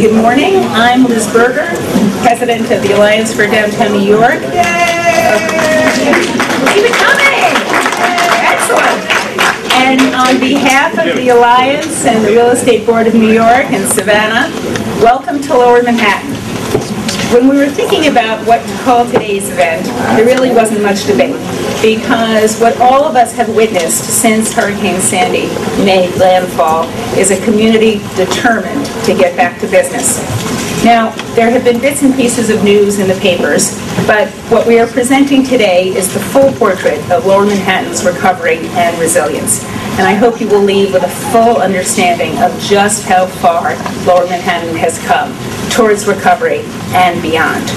Good morning. I'm Liz Berger, President of the Alliance for Downtown New York. Keep it coming! Excellent. And on behalf of the Alliance and the Real Estate Board of New York and Savanna, welcome to Lower Manhattan. When we were thinking about what to call today's event, there really wasn't much debate, because what all of us have witnessed since Hurricane Sandy made landfall is a community determined to get back to business. Now, there have been bits and pieces of news in the papers, but what we are presenting today is the full portrait of Lower Manhattan's recovery and resilience. And I hope you will leave with a full understanding of just how far Lower Manhattan has come towards recovery and beyond.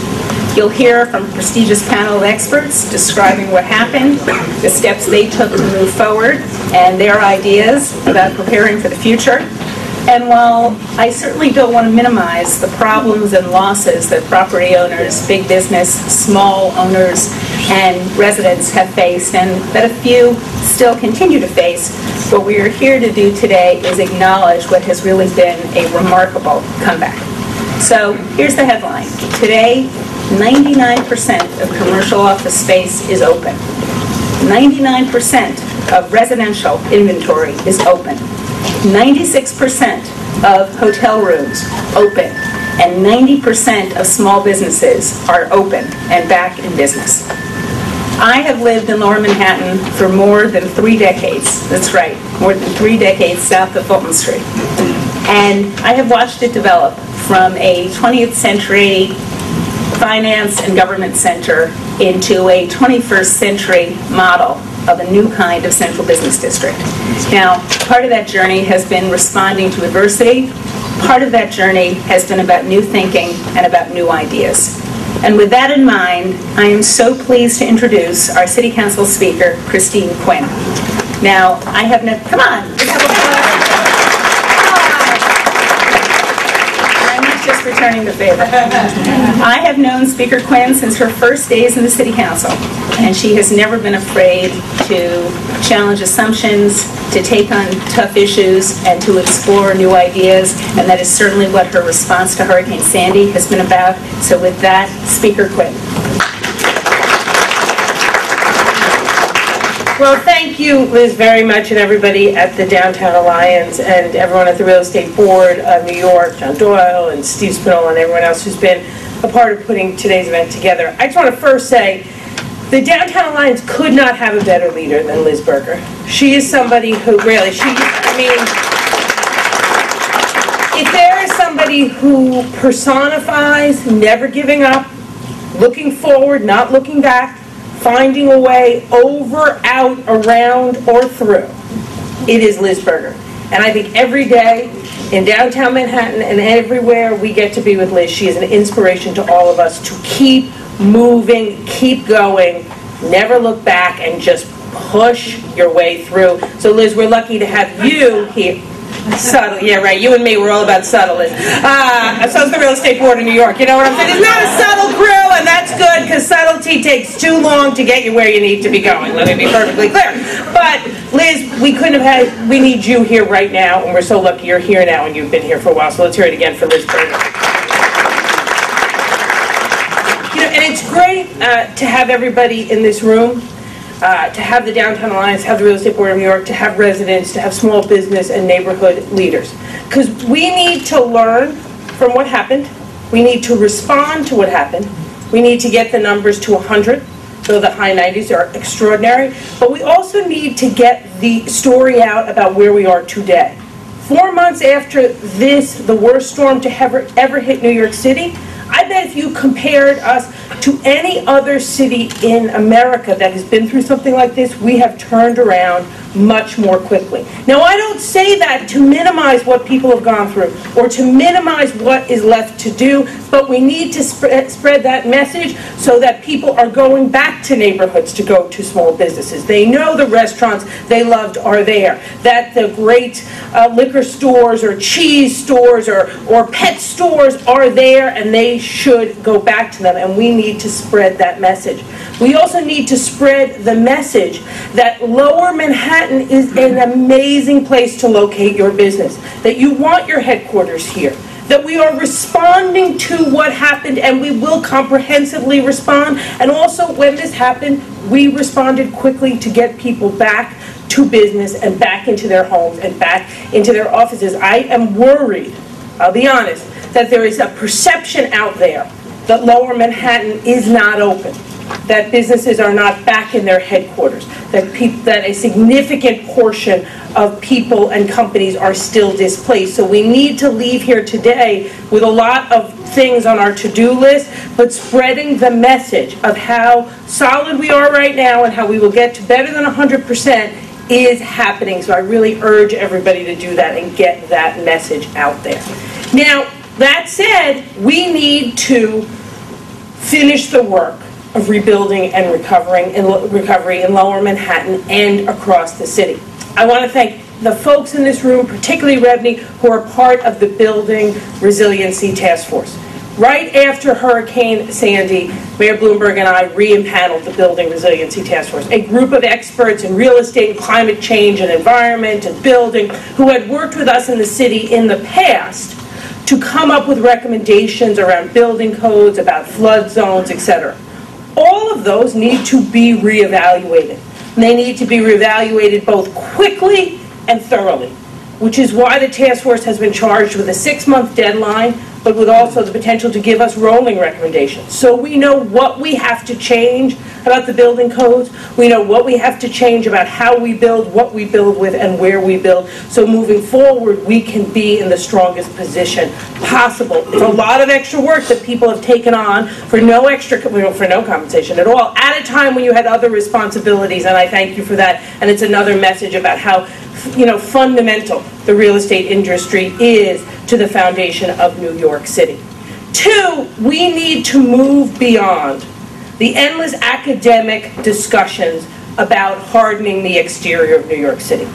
You'll hear from a prestigious panel of experts describing what happened, the steps they took to move forward, and their ideas about preparing for the future. And while I certainly don't want to minimize the problems and losses that property owners, big business, small owners, and residents have faced, and that a few still continue to face, what we are here to do today is acknowledge what has really been a remarkable comeback. So here's the headline. Today, 99% of commercial office space is open. 99% of residential inventory is open. 96% of hotel rooms open. And 90% of small businesses are open and back in business. I have lived in Lower Manhattan for more than 3 decades. That's right, more than 3 decades south of Fulton Street. And I have watched it develop from a 20th century finance and government center into a 21st century model of a new kind of central business district. Now, part of that journey has been responding to adversity. Part of that journey has been about new thinking and about new ideas. And with that in mind, I am so pleased to introduce our City Council Speaker, Christine Quinn. Now, I have no, come on, let's have a just returning the favor. I have known Speaker Quinn since her first days in the City Council, and she has never been afraid to challenge assumptions, to take on tough issues, and to explore new ideas, and that is certainly what her response to Hurricane Sandy has been about. So with that, Speaker Quinn. Well, thank you, Liz, very much, and everybody at the Downtown Alliance, and everyone at the Real Estate Board of New York, John Doyle, and Steve Spinola, and everyone else who's been a part of putting today's event together. I just want to first say, the Downtown Alliance could not have a better leader than Liz Berger. She is somebody who really, if there is somebody who personifies never giving up, looking forward, not looking back, finding a way over, out, around, or through, it is Liz Berger. And I think every day in downtown Manhattan and everywhere we get to be with Liz, she is an inspiration to all of us to keep moving, keep going, never look back, and just push your way through. So Liz, we're lucky to have you here. Subtle, yeah, right. You and me, we're all about subtleness. So is the Real Estate Board of New York. You know what I'm saying? It's not a subtle crew, and that's good, because subtlety takes too long to get you where you need to be going. Let me be perfectly clear. But Liz, we need you here right now, and we're so lucky you're here now, and you've been here for a while. So let's hear it again for Liz Berger. You know, and it's great to have everybody in this room. To have the Downtown Alliance, have the Real Estate Board of New York, to have residents, to have small business and neighborhood leaders. Because we need to learn from what happened. We need to respond to what happened. We need to get the numbers to 100, so the high 90s are extraordinary. But we also need to get the story out about where we are today. 4 months after this, the worst storm to ever hit New York City, I bet if you compared us to any other city in America that has been through something like this, we have turned around much more quickly. Now, I don't say that to minimize what people have gone through or to minimize what is left to do, but we need to spread that message so that people are going back to neighborhoods to go to small businesses. They know the restaurants they loved are there, that the great liquor stores or cheese stores or pet stores are there, and they should go back to them, and we need to spread that message. We also need to spread the message that Lower Manhattan is an amazing place to locate your business, that you want your headquarters here, that we are responding to what happened, and we will comprehensively respond. And also, when this happened, we responded quickly to get people back to business and back into their homes and back into their offices. I am worried, I'll be honest, that there is a perception out there that Lower Manhattan is not open, that businesses are not back in their headquarters, that a significant portion of people and companies are still displaced. So we need to leave here today with a lot of things on our to-do list, but spreading the message of how solid we are right now and how we will get to better than 100% is happening. So I really urge everybody to do that and get that message out there. Now, that said, we need to finish the work of rebuilding and recovery in Lower Manhattan and across the city. I want to thank the folks in this room, particularly REBNY, who are part of the Building Resiliency Task Force. Right after Hurricane Sandy, Mayor Bloomberg and I re-empaneled the Building Resiliency Task Force, a group of experts in real estate, climate change, and environment, and building, who had worked with us in the city in the past to come up with recommendations around building codes, about flood zones, etc. All of those need to be reevaluated. And they need to be reevaluated both quickly and thoroughly, which is why the task force has been charged with a 6-month deadline, but with also the potential to give us rolling recommendations. So we know what we have to change about the building codes. We know what we have to change about how we build, what we build with, and where we build. So moving forward, we can be in the strongest position possible. It's a lot of extra work that people have taken on for no compensation at all, at a time when you had other responsibilities, and I thank you for that. And it's another message about how fundamental the real estate industry is to the foundation of New York City. 2, we need to move beyond the endless academic discussions about hardening the exterior of New York City.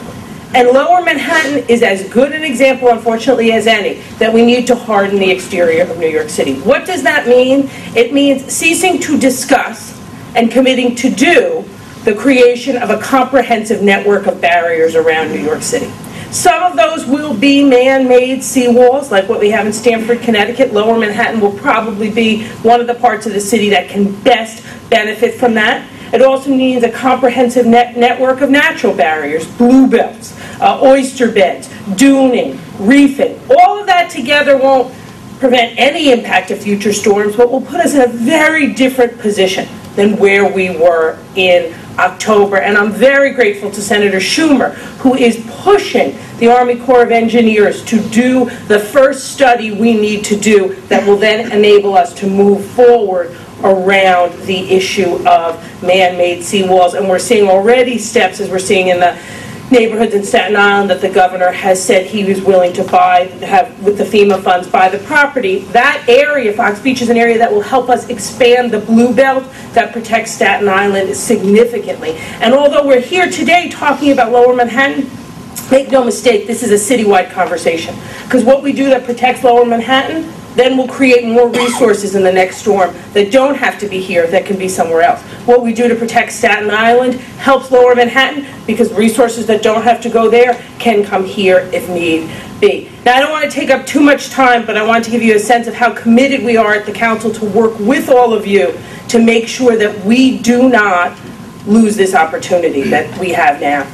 And Lower Manhattan is as good an example, unfortunately, as any, that we need to harden the exterior of New York City. What does that mean? It means ceasing to discuss and committing to do the creation of a comprehensive network of barriers around New York City. Some of those will be man-made seawalls, like what we have in Stamford, Connecticut. Lower Manhattan will probably be one of the parts of the city that can best benefit from that. It also needs a comprehensive network of natural barriers, blue belts, oyster beds, duning, reefing. All of that together won't prevent any impact of future storms, but will put us in a very different position than where we were in October. And I'm very grateful to Senator Schumer, who is pushing the Army Corps of Engineers to do the first study we need to do that will then enable us to move forward around the issue of man-made seawalls. And we're seeing already steps, as we're seeing in the neighborhoods in Staten Island, that the governor has said he was willing to have with the FEMA funds, buy the property. That area, Fox Beach, is an area that will help us expand the blue belt that protects Staten Island significantly. And although we're here today talking about Lower Manhattan, make no mistake, this is a citywide conversation. Because what we do that protects Lower Manhattan then will create more resources in the next storm that don't have to be here, that can be somewhere else. What we do to protect Staten Island helps Lower Manhattan, because resources that don't have to go there can come here if need be. Now, I don't want to take up too much time, but I want to give you a sense of how committed we are at the Council to work with all of you to make sure that we do not lose this opportunity that we have now.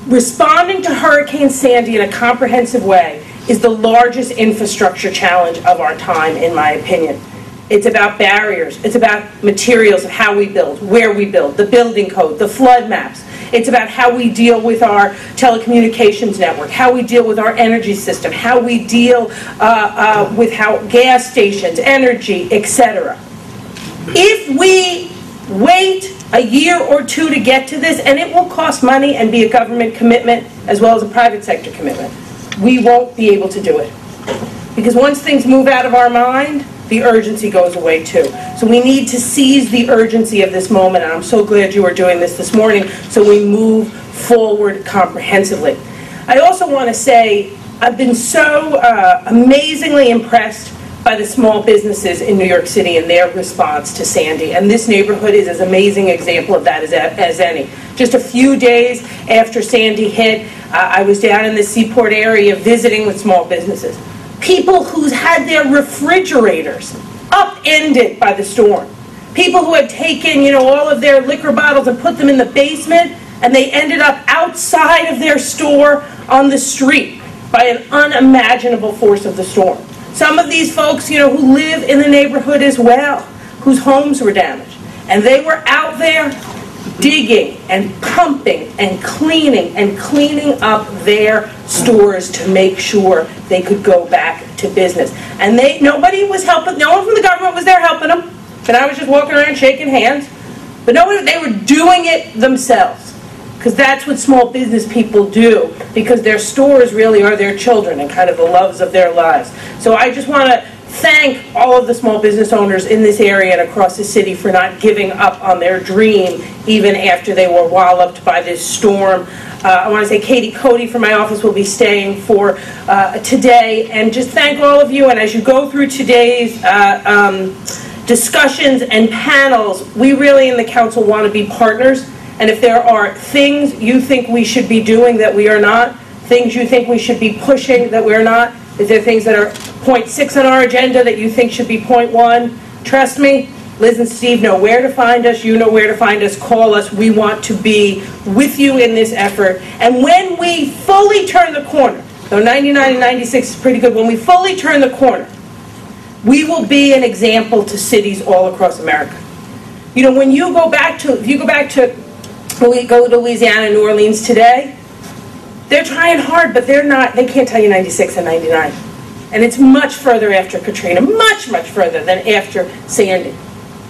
Responding to Hurricane Sandy in a comprehensive way is the largest infrastructure challenge of our time, in my opinion. It's about barriers. It's about materials of how we build, where we build, the building code, the flood maps. It's about how we deal with our telecommunications network, how we deal with our energy system, how we deal with how gas stations, energy, etc. If we wait a year or two to get to this, and it will cost money and be a government commitment as well as a private sector commitment, we won't be able to do it. Because once things move out of our mind, the urgency goes away too. So we need to seize the urgency of this moment, and I'm so glad you are doing this morning, so we move forward comprehensively. I also want to say I've been so amazingly impressed by the small businesses in New York City and their response to Sandy. And this neighborhood is as amazing an example of that as any. Just a few days after Sandy hit, I was down in the Seaport area visiting with small businesses. People who's had their refrigerators upended by the storm. People who had taken, all of their liquor bottles and put them in the basement, and they ended up outside of their store on the street by an unimaginable force of the storm. Some of these folks, who live in the neighborhood as well, whose homes were damaged. And they were out there digging and pumping and cleaning up their stores to make sure they could go back to business. And nobody was helping, no one from the government was there helping them. And I was just walking around shaking hands. But they were doing it themselves. Because that's what small business people do. Because their stores really are their children and kind of the loves of their lives. So I just want to thank all of the small business owners in this area and across the city for not giving up on their dream even after they were walloped by this storm. I want to say Katie Cody from my office will be staying for today, and just thank all of you. And as you go through today's discussions and panels, we really in the council want to be partners. And if there are things you think we should be doing that we are not, things you think we should be pushing that we're not, is there things that are point 6 on our agenda that you think should be point 1? Trust me, Liz and Steve know where to find us. You know where to find us. Call us. We want to be with you in this effort. And when we fully turn the corner, though 99 and 96 is pretty good, when we fully turn the corner, we will be an example to cities all across America. When you go back to, when we go to Louisiana and New Orleans today, they're trying hard, but they can't tell you 96 and 99. And it's much further after Katrina, much further than after Sandy.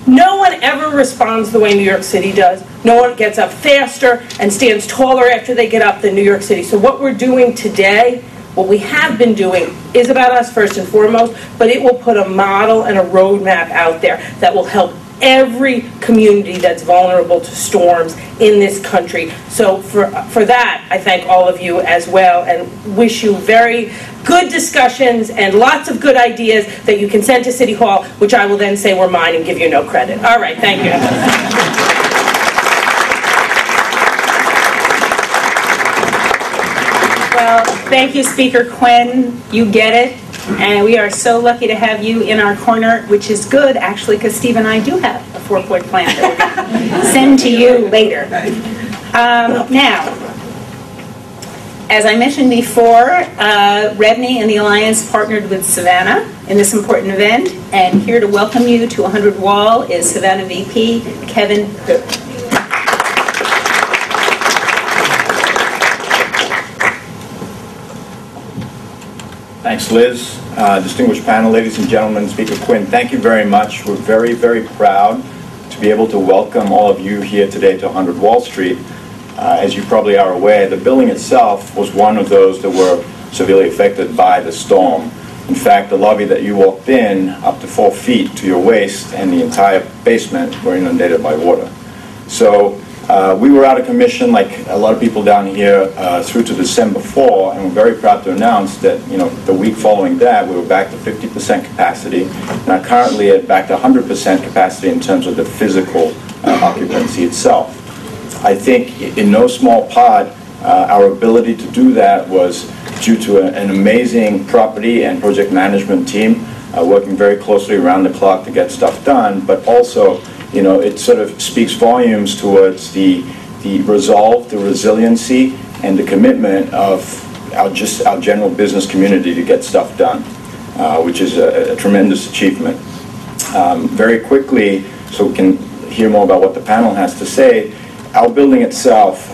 No one ever responds the way New York City does. No one gets up faster and stands taller after they get up than New York City. So what we're doing today, what we have been doing, is about us first and foremost, but it will put a model and a roadmap out there that will help every community that's vulnerable to storms in this country. So for that, I thank all of you as well and wish you very good discussions and lots of good ideas that you can send to City Hall, which I will then say were mine and give you no credit. All right, thank you. Well, thank you, Speaker Quinn. You get it. And we are so lucky to have you in our corner, which is good, actually, because Steve and I do have a 4-point plan that we're going to send to you later. Now, as I mentioned before, REBNY and the Alliance partnered with Savanna in this important event, and here to welcome you to 100 Wall is Savanna VP Kevin Hood. Thanks, Liz. Distinguished panel, ladies and gentlemen, Speaker Quinn, thank you very much. We're very, very proud to be able to welcome all of you here today to 100 Wall Street. As you probably are aware, the building itself was one of those that were severely affected by the storm. In fact, the lobby that you walked in, up to 4 feet to your waist, and the entire basement were inundated by water. So we were out of commission, like a lot of people down here, through to December 4, and we're very proud to announce that, the week following that, we were back to 50% capacity, and are currently back to 100% capacity in terms of the physical occupancy itself. I think in no small part, our ability to do that was due to an amazing property and project management team working very closely around the clock to get stuff done, but also it sort of speaks volumes towards the resolve, the resiliency, and the commitment of our general business community to get stuff done, which is a tremendous achievement. Very quickly, so we can hear more about what the panel has to say, our building itself,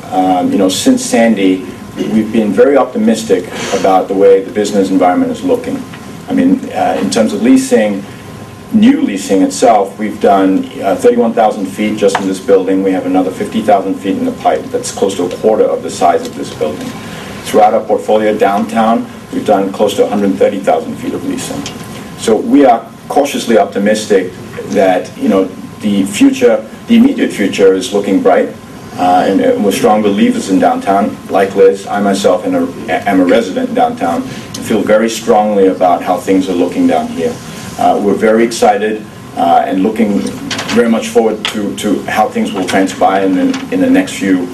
since Sandy, we've been very optimistic about the way the business environment is looking. I mean, in terms of leasing, new leasing itself, we've done 31,000 feet just in this building. We have another 50,000 feet in the pipe. That's close to a quarter of the size of this building. Throughout our portfolio downtown, we've done close to 130,000 feet of leasing. So we are cautiously optimistic that the immediate future is looking bright, and we're strong believers in downtown. Like Liz, I myself am a resident downtown and feel very strongly about how things are looking down here. We're very excited and looking very much forward to how things will transpire in the next few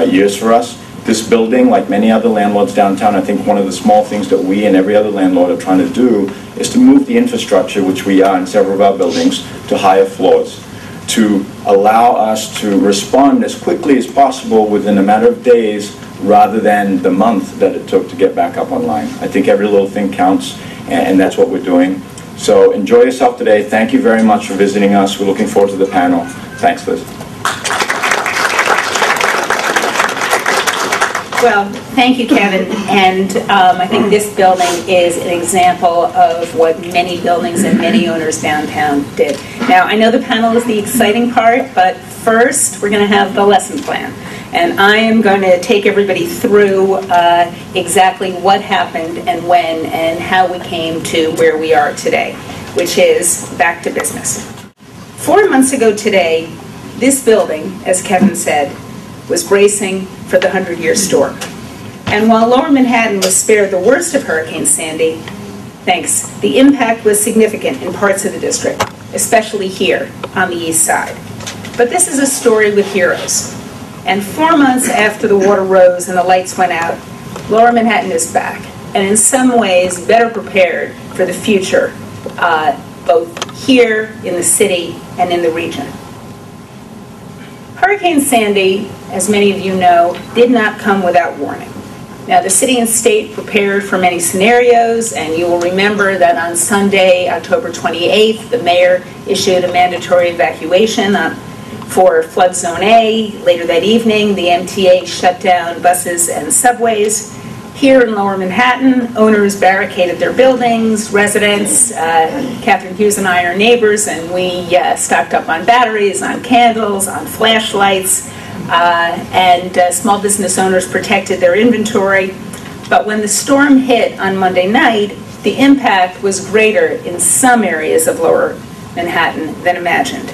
years for us. This building, like many other landlords downtown, I think one of the small things that we and every other landlord are trying to do is to move the infrastructure, which we are in several of our buildings, to higher floors, to allow us to respond as quickly as possible within a matter of days rather than the month that it took to get back up online. I think every little thing counts, and that's what we're doing. So enjoy yourself today. Thank you very much for visiting us. We're looking forward to the panel. Thanks, Liz. Well, thank you, Kevin. And I think this building is an example of what many buildings and many owners downtown did. Now, I know the panel is the exciting part, but first we're going to have the lesson plan. And I am going to take everybody through exactly what happened and when and how we came to where we are today, which is back to business. 4 months ago today, this building, as Kevin said, was bracing for the 100-year storm. And while Lower Manhattan was spared the worst of Hurricane Sandy, thanks, the impact was significant in parts of the district, especially here on the east side. But this is a story with heroes. And 4 months after the water rose and the lights went out, Lower Manhattan is back, and in some ways better prepared for the future, both here in the city and in the region. Hurricane Sandy, as many of you know, did not come without warning. Now, the city and state prepared for many scenarios, and you will remember that on Sunday, October 28th, the mayor issued a mandatory evacuation for flood zone A. Later that evening, the MTA shut down buses and subways. Here in Lower Manhattan, owners barricaded their buildings, residents, Catherine Hughes and I are neighbors, and we stocked up on batteries, on candles, on flashlights, and small business owners protected their inventory. But when the storm hit on Monday night, the impact was greater in some areas of Lower Manhattan than imagined.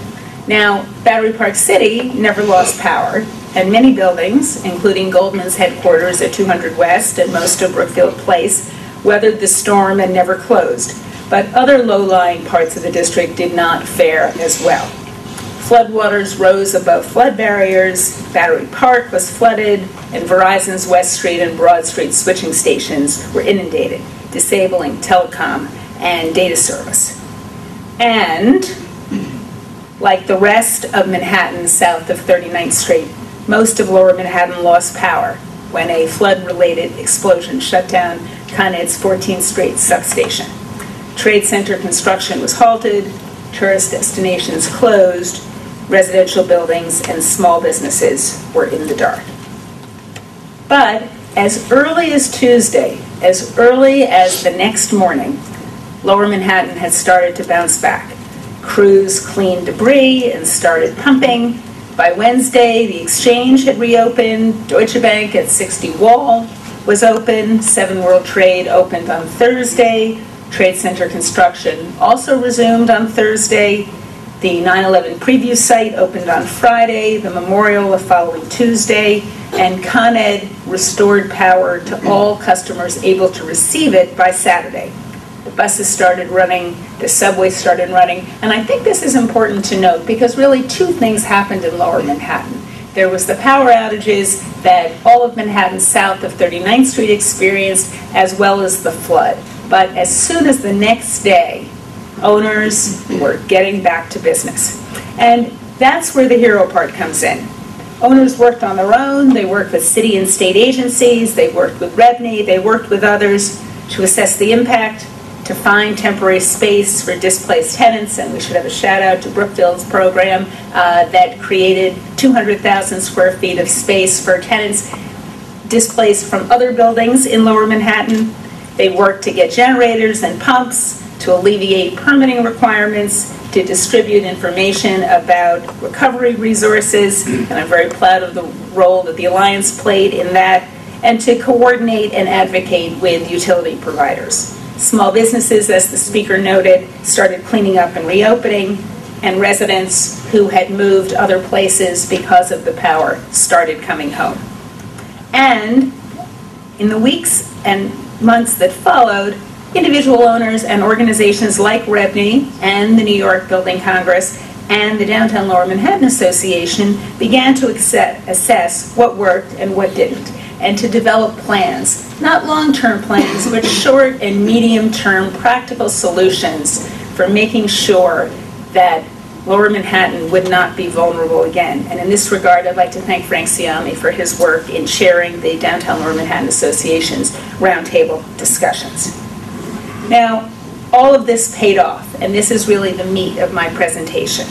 Now, Battery Park City never lost power, and many buildings, including Goldman's headquarters at 200 West and most of Brookfield Place, weathered the storm and never closed. But other low-lying parts of the district did not fare as well. Floodwaters rose above flood barriers, Battery Park was flooded, and Verizon's West Street and Broad Street switching stations were inundated, disabling telecom and data service. And, like the rest of Manhattan south of 39th Street, most of Lower Manhattan lost power when a flood-related explosion shut down Con Ed's 14th Street substation. Trade Center construction was halted, tourist destinations closed, residential buildings and small businesses were in the dark. But as early as Tuesday, as early as the next morning, Lower Manhattan had started to bounce back. Crews cleaned debris and started pumping. By Wednesday, the Exchange had reopened, Deutsche Bank at 60 Wall was open, 7 World Trade opened on Thursday, Trade Center construction also resumed on Thursday, the 9/11 preview site opened on Friday, the memorial the following Tuesday, and Con Ed restored power to all customers able to receive it by Saturday. The buses started running, the subway started running, and I think this is important to note because really 2 things happened in Lower Manhattan. There was the power outages that all of Manhattan south of 39th Street experienced, as well as the flood. But as soon as the next day, owners were getting back to business. And that's where the hero part comes in. Owners worked on their own, they worked with city and state agencies, they worked with REBNY, they worked with others to assess the impact, to find temporary space for displaced tenants, and we should have a shout out to Brookfield's program that created 200,000 square feet of space for tenants displaced from other buildings in Lower Manhattan. They worked to get generators and pumps, to alleviate permitting requirements, to distribute information about recovery resources, and I'm very proud of the role that the Alliance played in that, and to coordinate and advocate with utility providers. Small businesses, as the speaker noted, started cleaning up and reopening, and residents who had moved other places because of the power started coming home. And in the weeks and months that followed, individual owners and organizations like REBNY and the New York Building Congress and the Downtown Lower Manhattan Association began to assess what worked and what didn't. and to develop plans, not long-term plans, but short and medium-term practical solutions for making sure that Lower Manhattan would not be vulnerable again. And in this regard, I'd like to thank Frank Siami for his work in chairing the Downtown Lower Manhattan Association's roundtable discussions. Now, all of this paid off, and this is really the meat of my presentation.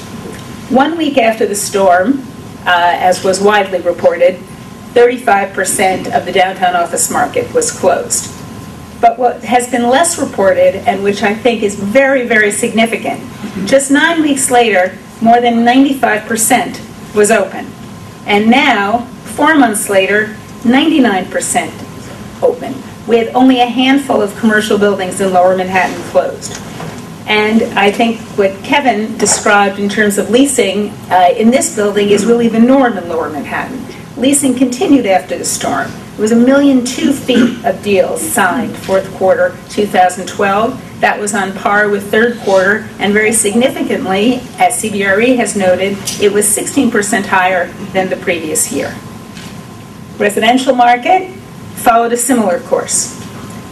1 week after the storm, as was widely reported, 35% of the downtown office market was closed. But what has been less reported, and which I think is very, very significant, just 9 weeks later, more than 95% was open. And now, 4 months later, 99% open, with only a handful of commercial buildings in Lower Manhattan closed. And I think what Kevin described in terms of leasing in this building is really the norm in Lower Manhattan. Leasing continued after the storm. It was 1.2 million feet of deals signed fourth quarter 2012. That was on par with third quarter, and very significantly, as CBRE has noted, it was 16% higher than the previous year. Residential market followed a similar course.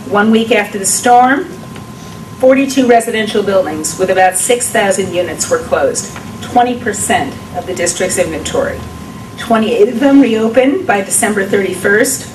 1 week after the storm, 42 residential buildings with about 6,000 units were closed, 20% of the district's inventory. 28 of them reopened by December 31st,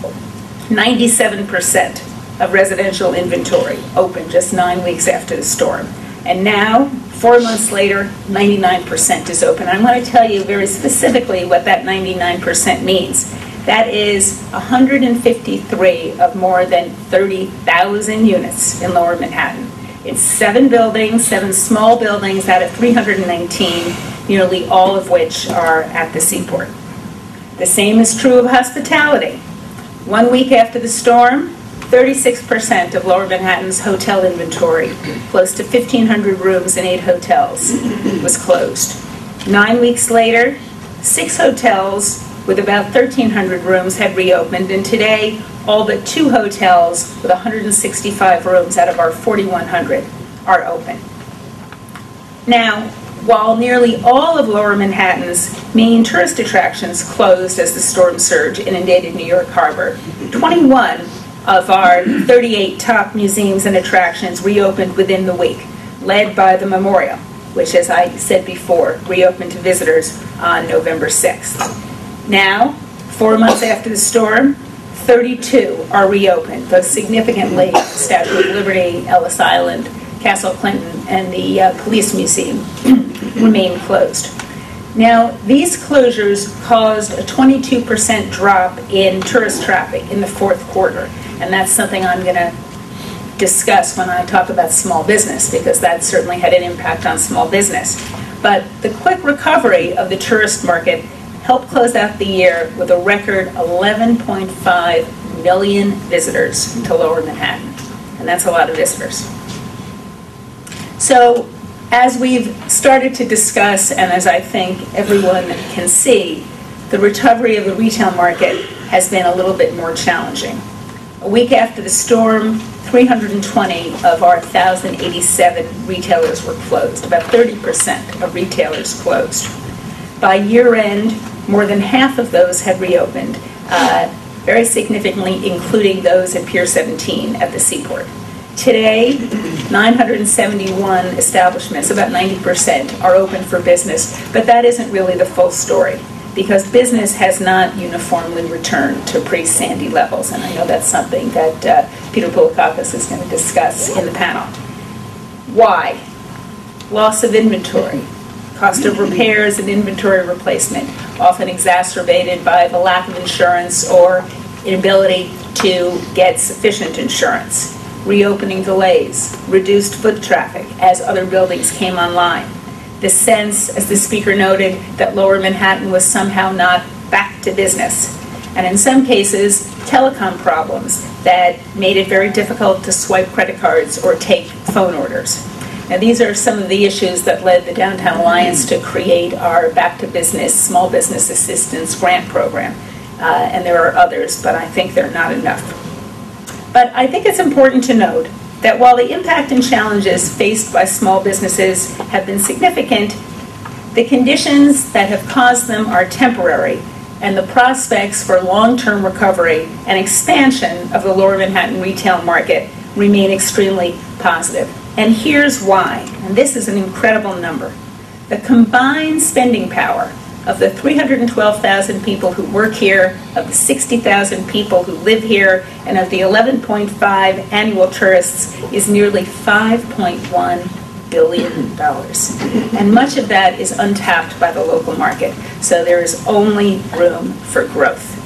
97% of residential inventory open just 9 weeks after the storm. And now, 4 months later, 99% is open. I'm going to tell you very specifically what that 99% means. That is 153 of more than 30,000 units in Lower Manhattan. It's 7 buildings, 7 small buildings out of 319, nearly all of which are at the seaport. The same is true of hospitality. 1 week after the storm, 36% of Lower Manhattan's hotel inventory, close to 1,500 rooms in 8 hotels, was closed. 9 weeks later, 6 hotels with about 1,300 rooms had reopened, and today, all but 2 hotels with 165 rooms out of our 4,100 are open. Now, while nearly all of Lower Manhattan's main tourist attractions closed as the storm surge inundated New York Harbor, 21 of our 38 top museums and attractions reopened within the week, led by the Memorial, which, as I said before, reopened to visitors on November 6th. Now, 4 months after the storm, 32 are reopened, though significantly Statue of Liberty, Ellis Island, Castle Clinton, and the Police Museum remain closed. Now, these closures caused a 22% drop in tourist traffic in the fourth quarter, and that's something I'm going to discuss when I talk about small business, because that certainly had an impact on small business. But the quick recovery of the tourist market helped close out the year with a record 11.5 million visitors to Lower Manhattan, and that's a lot of visitors. So, as we've started to discuss, and as I think everyone can see, the recovery of the retail market has been a little bit more challenging. A week after the storm, 320 of our 1,087 retailers were closed. About 30% of retailers closed. By year end, more than half of those had reopened, very significantly including those at Pier 17 at the seaport. Today, 971 establishments, about 90%, are open for business, but that isn't really the full story, because business has not uniformly returned to pre-Sandy levels, and I know that's something that Peter Poulakakos is going to discuss in the panel. Why? Loss of inventory, cost of repairs and inventory replacement, often exacerbated by the lack of insurance or inability to get sufficient insurance. Reopening delays, reduced foot traffic as other buildings came online. The sense, as the speaker noted, that Lower Manhattan was somehow not back to business. And in some cases, telecom problems that made it very difficult to swipe credit cards or take phone orders. Now, these are some of the issues that led the Downtown Alliance to create our Back to Business Small Business Assistance Grant Program. And there are others, but I think they're not enough. But I think it's important to note that while the impact and challenges faced by small businesses have been significant, the conditions that have caused them are temporary and the prospects for long-term recovery and expansion of the Lower Manhattan retail market remain extremely positive. And here's why, and this is an incredible number. The combined spending power of the 312,000 people who work here, of the 60,000 people who live here, and of the 11.5 annual tourists is nearly $5.1 billion. And much of that is untapped by the local market. So there is only room for growth.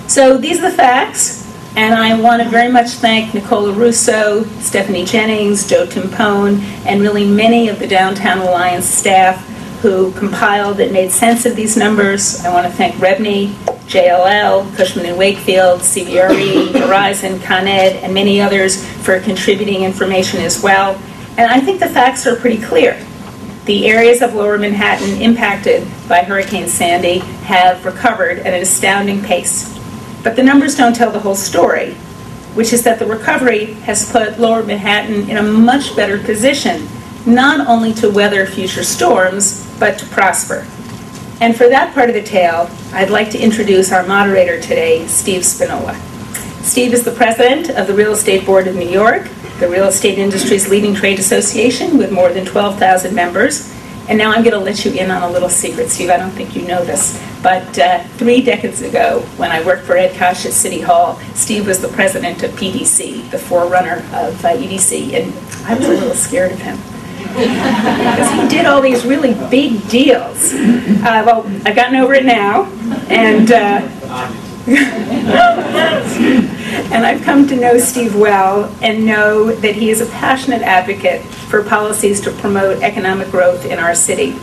So these are the facts. And I want to very much thank Nicola Russo, Stephanie Jennings, Joe Timpone, and really many of the Downtown Alliance staff who compiled and made sense of these numbers. I want to thank REBNY, JLL, Cushman and Wakefield, CBRE, Verizon, Con Ed, and many others for contributing information as well. And I think the facts are pretty clear. The areas of Lower Manhattan impacted by Hurricane Sandy have recovered at an astounding pace. But the numbers don't tell the whole story, which is that the recovery has put Lower Manhattan in a much better position, not only to weather future storms, but to prosper. And for that part of the tale, I'd like to introduce our moderator today, Steve Spinola. Steve is the president of the Real Estate Board of New York, the real estate industry's leading trade association with more than 12,000 members. And now I'm going to let you in on a little secret, Steve. I don't think you know this, but 3 decades ago, when I worked for Ed Koch at City Hall, Steve was the president of PDC, the forerunner of EDC, and I was a little scared of him. Because he did all these really big deals. Well, I've gotten over it now, and and I've come to know Steve well and know that he is a passionate advocate for policies to promote economic growth in our city.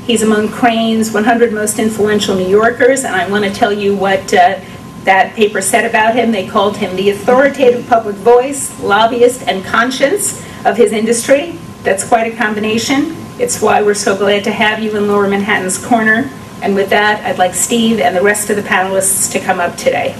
He's among Crane's 100 most influential New Yorkers, and I want to tell you what that paper said about him. They called him the authoritative public voice, lobbyist, and conscience of his industry. That's quite a combination. It's why we're so glad to have you in Lower Manhattan's corner. And with that, I'd like Steve and the rest of the panelists to come up today.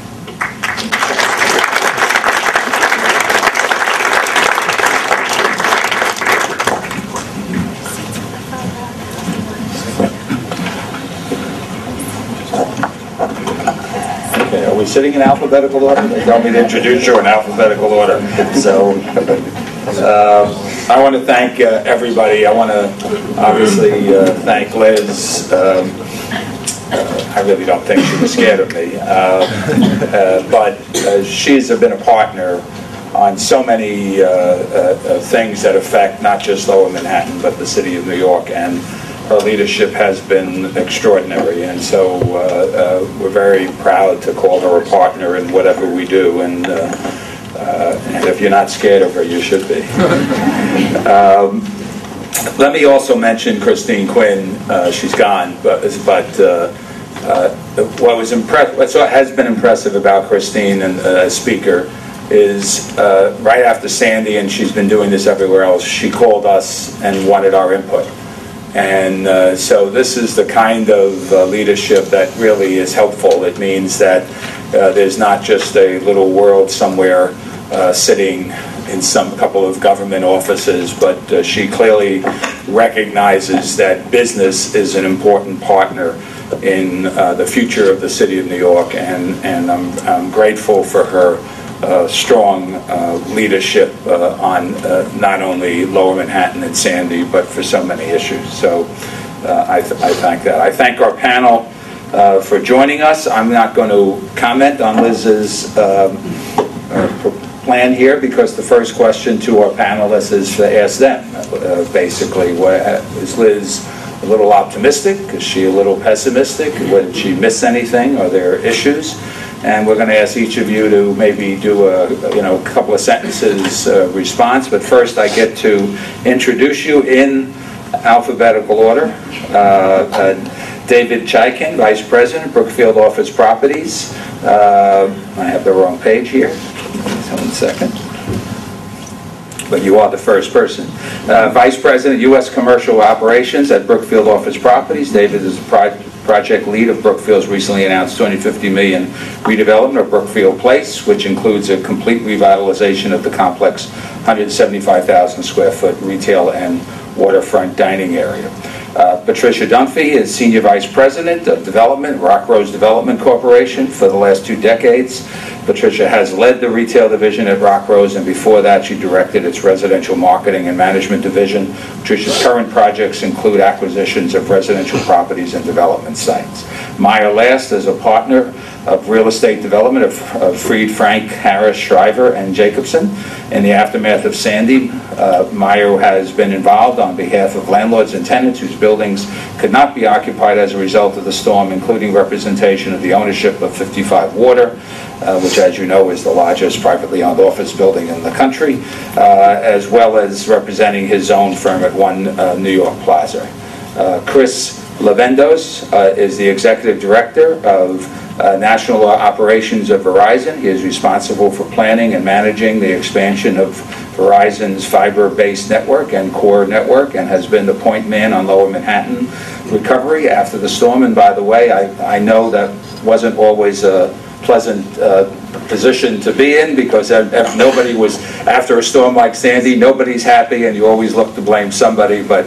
Okay, are we sitting in alphabetical order? They tell me to introduce you in alphabetical order. So I want to thank everybody. I want to obviously thank Liz. I really don't think she was scared of me, but she's been a partner on so many things that affect not just Lower Manhattan, but the city of New York, and her leadership has been extraordinary, and so we're very proud to call her a partner in whatever we do, and if you're not scared of her, you should be. Let me also mention Christine Quinn. She's gone, but what has been impressive about Christine and as speaker is right after Sandy, and she's been doing this everywhere else, she called us and wanted our input. And so this is the kind of leadership that really is helpful. It means that there's not just a little world somewhere sitting in some couple of government offices, but she clearly recognizes that business is an important partner in the future of the city of New York, and I'm grateful for her strong leadership on not only Lower Manhattan and Sandy, but for so many issues. So I thank that. I thank our panel for joining us. I'm not going to comment on Liz's plan here, because the first question to our panelists is to ask them, basically, is Liz a little optimistic? Is she a little pessimistic? Did she miss anything? Are there issues? And we're going to ask each of you to maybe do a couple of sentences response. But first, I get to introduce you in alphabetical order. David Chaikin, Vice President, Brookfield Office Properties. I have the wrong page here. One second. But you are the first person. Vice President, U.S. Commercial Operations at Brookfield Office Properties. David is the project lead of Brookfield's recently announced $250 million redevelopment of Brookfield Place, which includes a complete revitalization of the complex 175,000 square foot retail and waterfront dining area. Patricia Dunphy is Senior Vice President of Development, Rockrose Development Corporation, for the last 2 decades. Patricia has led the retail division at Rockrose, and before that she directed its residential marketing and management division. Patricia's current projects include acquisitions of residential properties and development sites. Meyer last is a partner of real estate development of Fried, Frank, Harris, Shriver, and Jacobson. In the aftermath of Sandy, Meyer has been involved on behalf of landlords and tenants whose buildings could not be occupied as a result of the storm, including representation of the ownership of 55 Water, which, as you know, is the largest privately owned office building in the country, as well as representing his own firm at One New York Plaza. Chris Levendos is the Executive Director of National Operations of Verizon. He is responsible for planning and managing the expansion of Verizon's fiber-based network and core network, and has been the point man on Lower Manhattan recovery after the storm. And by the way, I know that wasn't always a pleasant position to be in, because nobody was, after a storm like Sandy, nobody's happy and you always look to blame somebody, but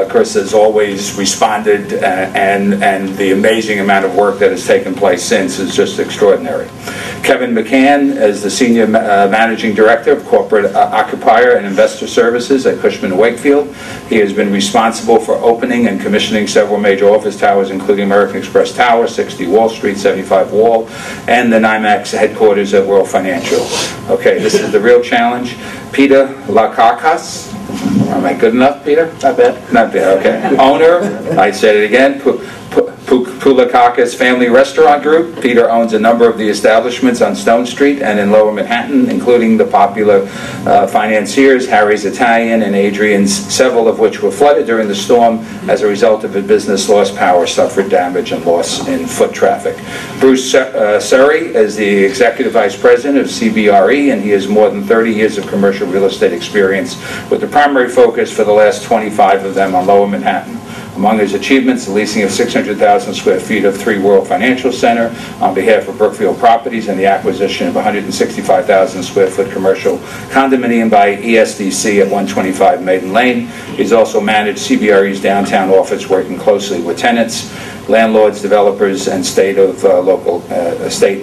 Chris has always responded, and the amazing amount of work that has taken place since is just extraordinary. Kevin McCann is the Senior Managing Director of Corporate Occupier and Investor Services at Cushman Wakefield. He has been responsible for opening and commissioning several major office towers, including American Express Tower, 60 Wall Street, 75 Wall, and the NYMEX headquarters at World Financial. Okay, this is the real challenge. Peter Poulakakos. Am I good enough, Peter? Not bad. Not bad, okay. Owner, I said it again, Poulakakos Family Restaurant Group. Peter owns a number of the establishments on Stone Street and in Lower Manhattan, including the popular financiers Harry's Italian and Adrian's, several of which were flooded during the storm. As a result of it, business lost power, suffered damage, and loss in foot traffic. Bruce Surrey is the Executive Vice President of CBRE, and he has more than 30 years of commercial real estate experience, with the primary focus for the last 25 of them on Lower Manhattan. Among his achievements, the leasing of 600,000 square feet of 3 World Financial Center on behalf of Brookfield Properties, and the acquisition of 165,000 square foot commercial condominium by ESDC at 125 Maiden Lane. He's also managed CBRE's downtown office, working closely with tenants, landlords, developers, and state and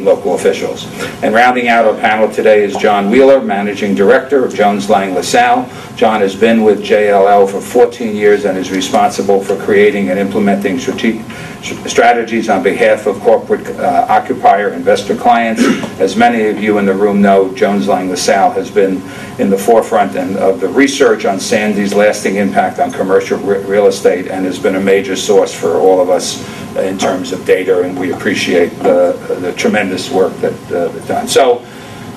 local officials. And rounding out our panel today is John Wheeler, Managing Director of Jones Lang LaSalle. John has been with JLL for 14 years and is responsible for creating and implementing strategies on behalf of corporate occupier investor clients. As many of you in the room know, Jones Lang LaSalle has been in the forefront of the research on Sandy's lasting impact on commercial real estate, and has been a major source for all of us in terms of data, and we appreciate the tremendous work that they've done. So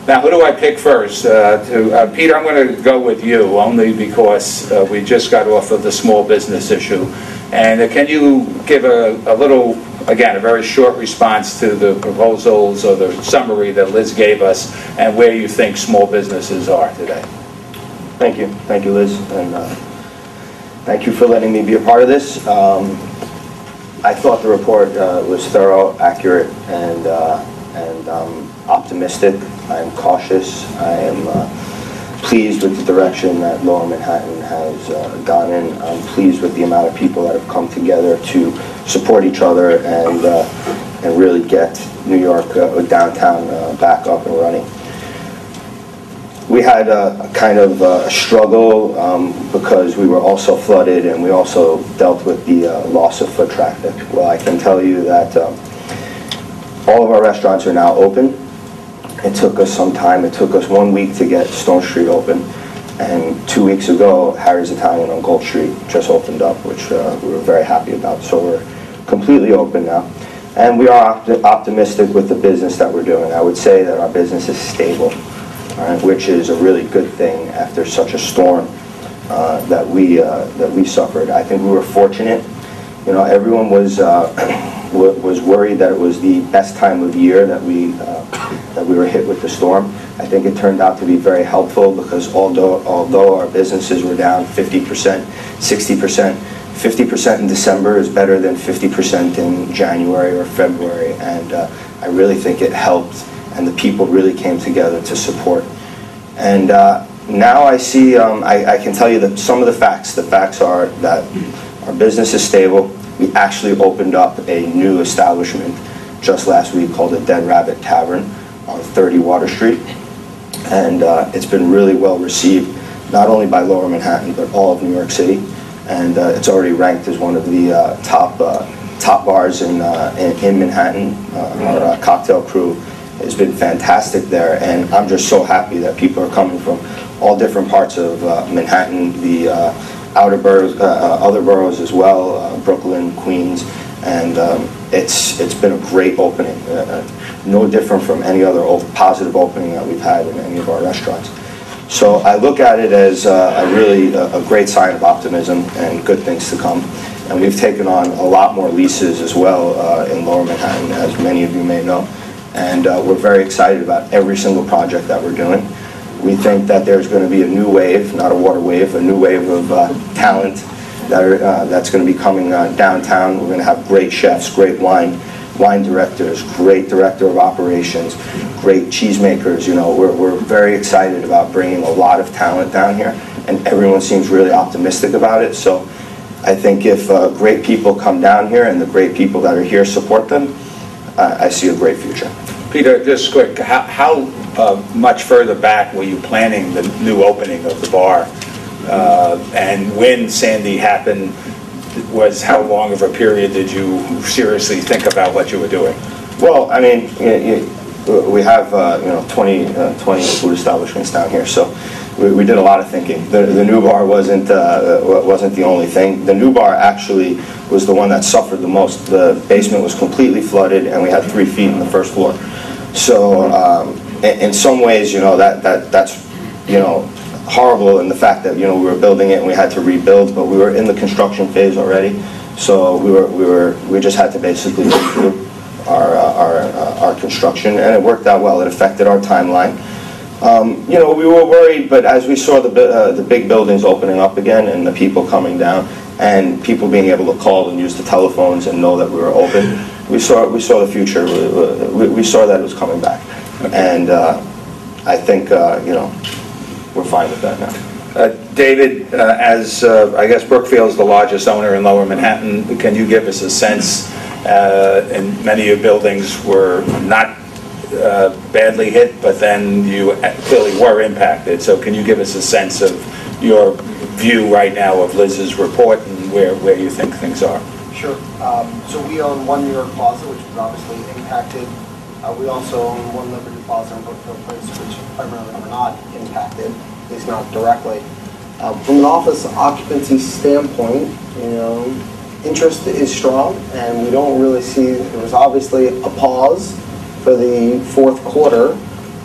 now, who do I pick first? Peter, I'm going to go with you, only because we just got off of the small business issue. And can you give a little, again, a very short response to the proposals or the summary that Liz gave us, and where you think small businesses are today? Thank you. Thank you, Liz. And thank you for letting me be a part of this. I thought the report was thorough, accurate, and optimistic. I am cautious. I am pleased with the direction that Lower Manhattan has gone in. I'm pleased with the amount of people that have come together to support each other and really get New York downtown back up and running. We had a kind of a struggle because we were also flooded, and we also dealt with the loss of foot traffic. Well, I can tell you that all of our restaurants are now open. It took us some time. It took us 1 week to get Stone Street open, and 2 weeks ago, Harry's Italian on Gold Street just opened up, which we were very happy about. So we're completely open now, and we are optimistic with the business that we're doing. I would say that our business is stable, right, which is a really good thing after such a storm that we suffered. I think we were fortunate. You know, everyone was worried that it was the best time of year that we were hit with the storm. I think it turned out to be very helpful, because although our businesses were down 50%, 60%, 50% in December is better than 50% in January or February, and I really think it helped, and the people really came together to support. And now I see, I can tell you that some of the facts are that Our business is stable. We actually opened up a new establishment just last week called the Dead Rabbit Tavern on 30 Water Street. And it's been really well received, not only by Lower Manhattan, but all of New York City. And it's already ranked as one of the top bars in Manhattan. Our cocktail crew has been fantastic there, and I'm just so happy that people are coming from all different parts of Manhattan, the outer boroughs, other boroughs as well, Brooklyn, Queens, and it's been a great opening. No different from any other positive opening that we've had in any of our restaurants. So I look at it as a great sign of optimism and good things to come. And we've taken on a lot more leases as well in Lower Manhattan, as many of you may know. And we're very excited about every single project that we're doing. We think that there's going to be a new wave, not a water wave, a new wave of talent that's going to be coming downtown. We're going to have great chefs, great wine directors, great director of operations, great cheesemakers. You know, we're very excited about bringing a lot of talent down here, and everyone seems really optimistic about it. So I think if great people come down here and the great people that are here support them, I see a great future. Peter, just quick, how much further back were you planning the new opening of the bar? And when Sandy happened, was how long of a period did you seriously think about what you were doing? Well, I mean, we have 20 food establishments down here, so we did a lot of thinking. The new bar wasn't the only thing. The new bar actually was the one that suffered the most. The basement was completely flooded, and we had 3 feet in the first floor. So in some ways, that's horrible in the fact that we were building it and we had to rebuild, but we were in the construction phase already. So we just had to basically go through our construction, and it worked out well. It affected our timeline. We were worried, but as we saw the big buildings opening up again and the people coming down and people being able to call and use the telephones and know that we were open, we saw the future. We saw that it was coming back, and I think we're fine with that now. David, as I guess Brookfield is the largest owner in Lower Manhattan, can you give us a sense? And many of your buildings were not badly hit, but then you clearly were impacted. So can you give us a sense of your view right now of Liz's report and where you think things are? Sure. So we own One New York Plaza, which was obviously impacted. We also own One Liberty Plaza and Brookfield Place, which primarily were not impacted, at least not directly. From an office occupancy standpoint, interest is strong, and we don't really see, there was obviously a pause for the fourth quarter,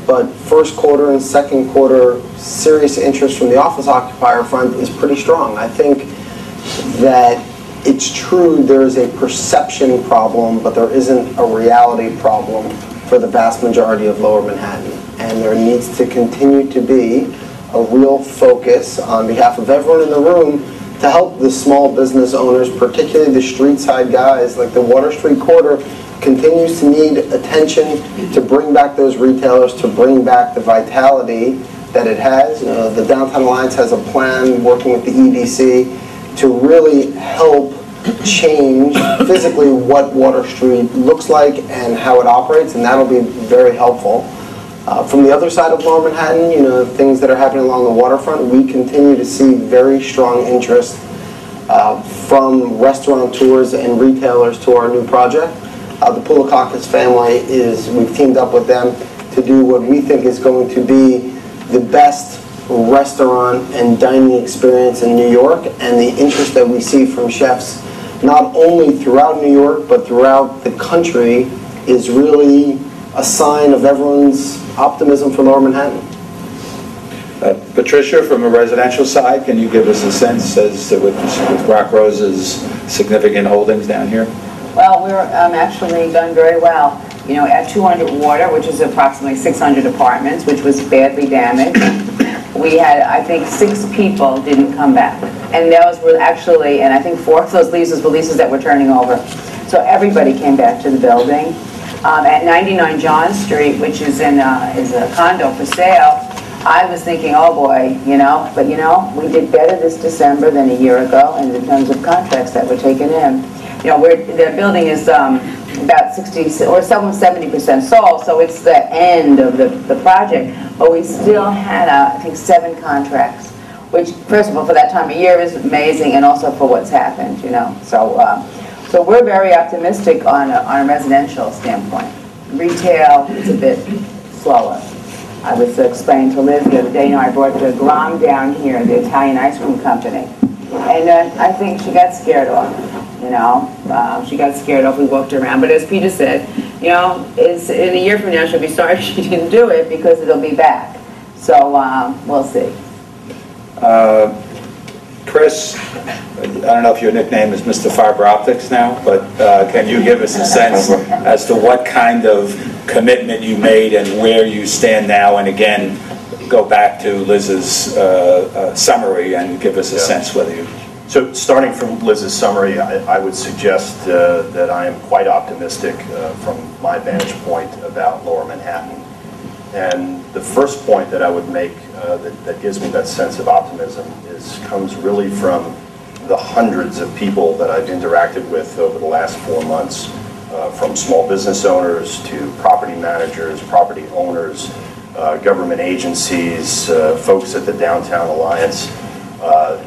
but first quarter and second quarter, serious interest from the office occupier front is pretty strong. I think that it's true there is a perception problem, but there isn't a reality problem for the vast majority of Lower Manhattan. And there needs to continue to be a real focus on behalf of everyone in the room to help the small business owners, particularly the street side guys, like the Water Street Quarter continues to need attention to bring back those retailers, to bring back the vitality that it has. The Downtown Alliance has a plan working with the EDC to really help change physically what Water Street looks like and how it operates, and that'll be very helpful. From the other side of Lower Manhattan, things that are happening along the waterfront, we continue to see very strong interest from restaurateurs and retailers to our new project. The Poulakakos family we've teamed up with them to do what we think is going to be the best restaurant and dining experience in New York, and the interest that we see from chefs not only throughout New York but throughout the country is really a sign of everyone's optimism for Lower Manhattan. Patricia, from a residential side, can you give us a sense as to with Rockrose's significant holdings down here? Well, we're actually done very well. At 200 Water, which is approximately 600 apartments, which was badly damaged, we had, I think, 6 people didn't come back. And those were actually, and I think 4 of those leases were leases that were turning over. So everybody came back to the building. At 99 John Street, which is a condo for sale, I was thinking, oh boy, but we did better this December than a year ago in terms of contracts that were taken in. The building is about 60 or 70% sold, so it's the end of the project. But we still had, I think, 7 contracts, which, first of all, for that time of year is amazing, and also for what's happened, So we're very optimistic on a residential standpoint. Retail is a bit slower. I was explaining to Liz the other day, I brought the Grom down here, the Italian ice cream company, and I think she got scared off. She got scared off. We walked around, but as Peter said, is in a year from now she'll be sorry she didn't do it because it'll be back. So we'll see. Chris, I don't know if your nickname is Mr. Fiber Optics now, but can you give us a sense as to what kind of commitment you made and where you stand now? And again, go back to Liz's summary and give us a sense whether you... So starting from Liz's summary, I would suggest that I am quite optimistic from my vantage point about Lower Manhattan. And the first point that I would make that gives me that sense of optimism comes really from the hundreds of people that I've interacted with over the last 4 months, from small business owners to property managers, property owners, government agencies, folks at the Downtown Alliance.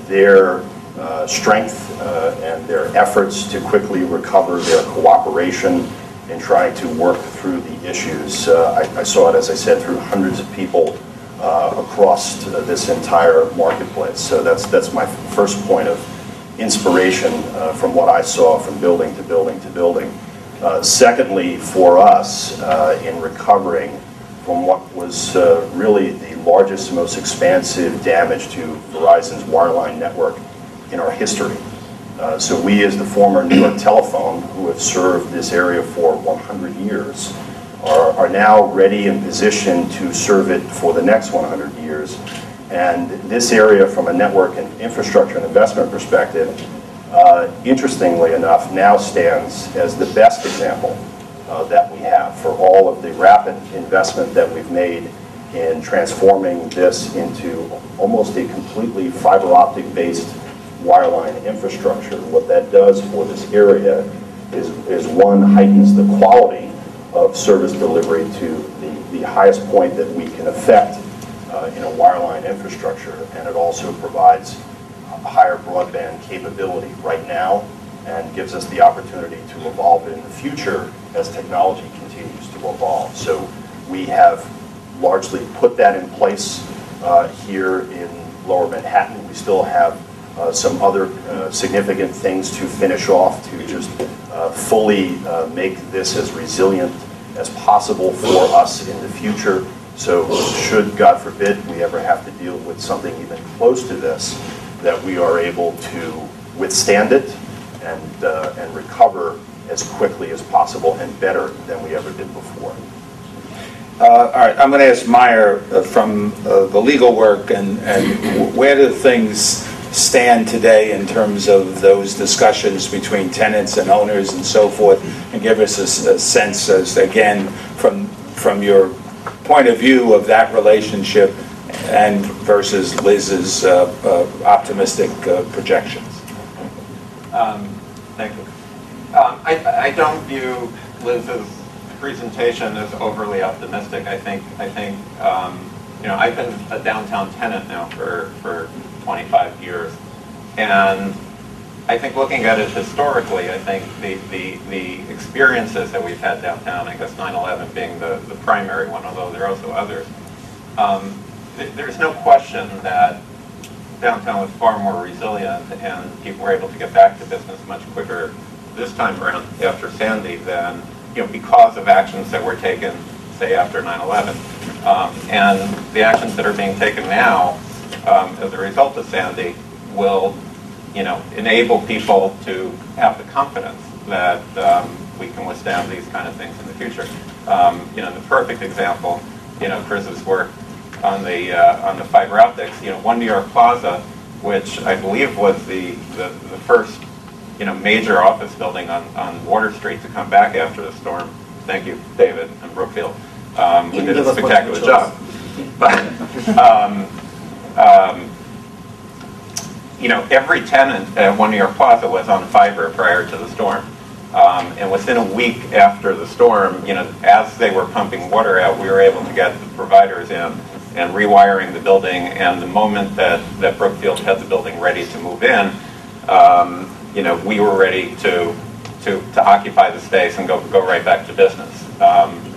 Their strength and their efforts to quickly recover, their cooperation in trying to work through the issues. I saw it, as I said, through hundreds of people across this entire marketplace. So that's my first point of inspiration from what I saw from building to building to building. Secondly, for us, in recovering from what was really the largest, most expansive damage to Verizon's wireline network in our history. So we, as the former New York Telephone, who have served this area for 100 years, are now ready and positioned to serve it for the next 100 years. And this area, from a network and infrastructure and investment perspective, interestingly enough, now stands as the best example that we have for all of the rapid investment that we've made in transforming this into almost a completely fiber optic based wireline infrastructure. What that does for this area is one, heightens the quality of service delivery to the highest point that we can affect in a wireline infrastructure, and it also provides higher broadband capability right now and gives us the opportunity to evolve it in the future as technology continues to evolve. So we have largely put that in place here in Lower Manhattan. We still have some other significant things to finish off to just fully make this as resilient as possible for us in the future. So should, God forbid, we ever have to deal with something even close to this, that we are able to withstand it and recover as quickly as possible and better than we ever did before. All right, I'm going to ask Meyer from the legal work, and where do things stand today in terms of those discussions between tenants and owners and so forth, and give us a sense as, again, from your point of view of that relationship and versus Liz's optimistic projections. Thank you. I don't view Liz's presentation as overly optimistic. I think I've been a downtown tenant now for 25 years, and I think looking at it historically, I think the experiences that we've had downtown, I guess 9/11 being the primary one, although there are also others, there's no question that downtown was far more resilient and people were able to get back to business much quicker this time around after Sandy than, because of actions that were taken, say, after 9/11. And the actions that are being taken now as a result of Sandy will, enable people to have the confidence that we can withstand these kind of things in the future. The perfect example, Chris's work on the fiber optics. One New York Plaza, which I believe was the first major office building on Water Street to come back after the storm. Thank you, David and Brookfield, who did a spectacular job. But you know, every tenant at One New York Plaza was on fiber prior to the storm. And within a week after the storm, you know, as they were pumping water out, we were able to get the providers in and rewiring the building. And the moment that Brookfield had the building ready to move in, you know, we were ready to occupy the space and go right back to business.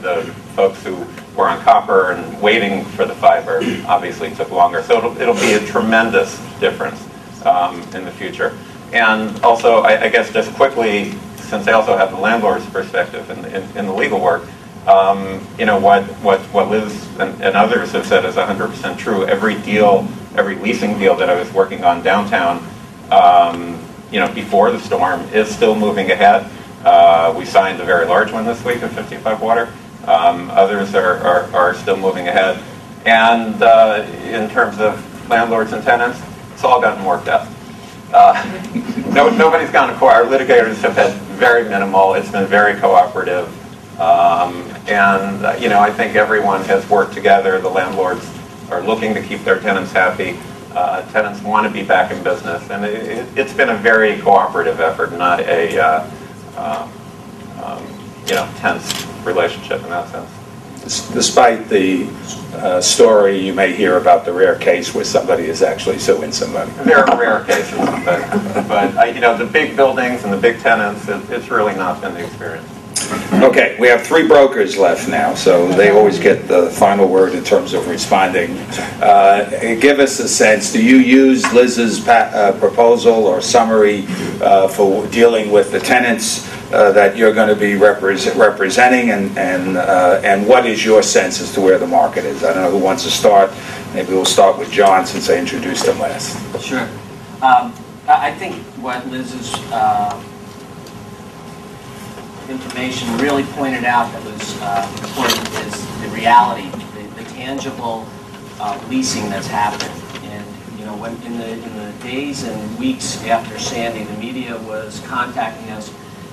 The folks who were on copper and waiting for the fiber obviously took longer. So it'll be a tremendous difference in the future. And also, I guess just quickly, since I also have the landlord's perspective in the legal work, you know, what Liz and others have said is 100% true. Every leasing deal that I was working on downtown, you know, before the storm is still moving ahead. We signed a very large one this week at 55 Water. Others are still moving ahead. And in terms of landlords and tenants, it's all gotten worked out. Nobody's gone to court. Our litigators have had very minimal. It's been very cooperative. And you know, I think everyone has worked together. The landlords are looking to keep their tenants happy. Tenants want to be back in business. And it's been a very cooperative effort, not a you know, tense relationship in that sense. Despite the story you may hear about the rare case where somebody is actually suing somebody. There are rare cases, but you know, the big buildings and the big tenants, it's really not been the experience. Okay, we have 3 brokers left now, so they always get the final word in terms of responding. Give us a sense, do you use Liz's proposal or summary for dealing with the tenants that you're going to be representing, and what is your sense as to where the market is? I don't know who wants to start. Maybe we'll start with John since I introduced him last. Sure. I think what Liz's information really pointed out that was important is the reality, the tangible leasing that's happened. And you know, when in the days and weeks after Sandy, the media was contacting us,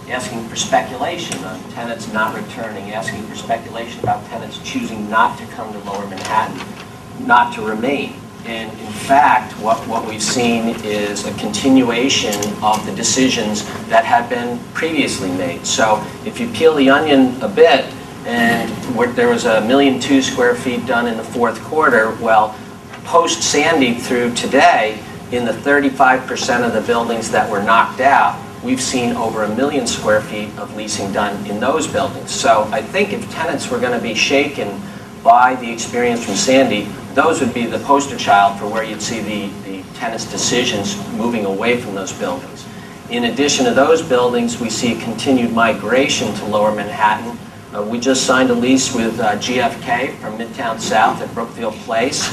asking for speculation on tenants not returning, asking for speculation about tenants choosing not to come to Lower Manhattan, not to remain. And in fact, what we've seen is a continuation of the decisions that had been previously made. So if you peel the onion a bit, and there was 1.2 million square feet done in the 4th quarter, well, post-Sandy through today, in the 35% of the buildings that were knocked out, we've seen over 1 million square feet of leasing done in those buildings. So I think if tenants were going to be shaken by the experience from Sandy, those would be the poster child for where you'd see the tenants' decisions moving away from those buildings. In addition to those buildings, we see a continued migration to Lower Manhattan. We just signed a lease with GFK from Midtown South at Brookfield Place.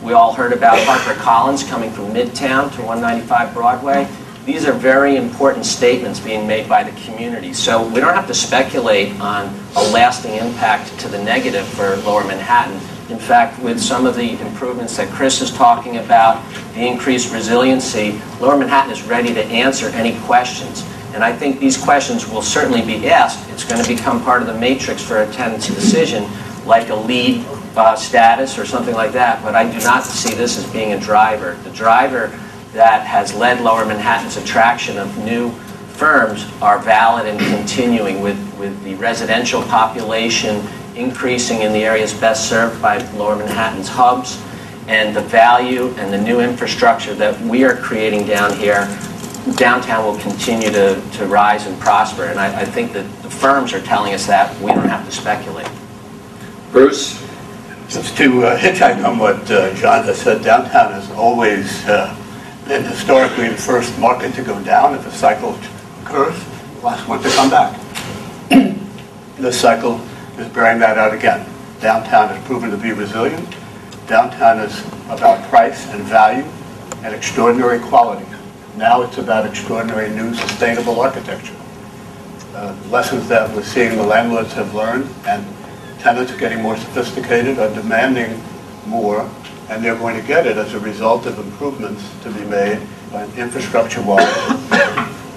We all heard about HarperCollins coming from Midtown to 195 Broadway. These are very important statements being made by the community. So we don't have to speculate on a lasting impact to the negative for Lower Manhattan. In fact, with some of the improvements that Chris is talking about, the increased resiliency, Lower Manhattan is ready to answer any questions. And I think these questions will certainly be asked. It's going to become part of the matrix for a tenant's decision, like a lead status or something like that. But I do not see this as being a driver. The driver that has led Lower Manhattan's attraction of new firms are valid and continuing with the residential population increasing in the areas best served by Lower Manhattan's hubs, and the value and the new infrastructure that we are creating down here. Downtown will continue to rise and prosper, and I think that the firms are telling us that. We don't have to speculate. Bruce? Just to hitchhike on what John has said, downtown has always been historically the first market to go down if a cycle occurs, the last one to come back. This cycle is bearing that out again. Downtown has proven to be resilient. Downtown is about price and value and extraordinary quality. Now it's about extraordinary new sustainable architecture. Lessons that we're seeing the landlords have learned, and tenants are getting more sophisticated, are demanding more, and they're going to get it as a result of improvements to be made infrastructure-wise.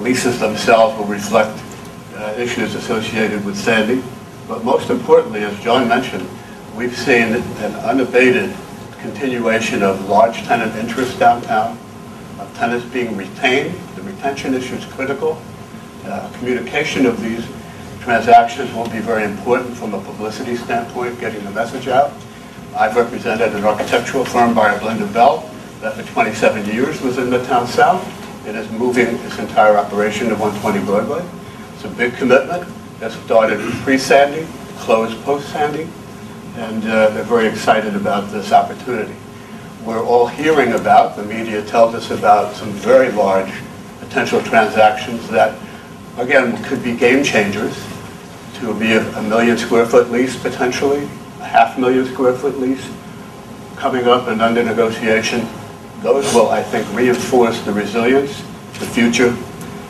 Leases themselves will reflect issues associated with Sandy. But most importantly, as John mentioned, we've seen an unabated continuation of large tenant interest downtown, of tenants being retained. The retention issue is critical. Communication of these transactions will be very important from a publicity standpoint, getting the message out. I've represented an architectural firm, Meyer Bell, that for 27 years was in Midtown South. It is moving its entire operation to 120 Broadway. It's a big commitment. It started pre-Sandy, closed post-Sandy, and they're very excited about this opportunity. We're all hearing about, the media tells us about some very large potential transactions that, again, could be game changers. To be a 1 million square foot lease potentially, a 500,000 square foot lease coming up and under negotiation. Those will, I think, reinforce the resilience, the future,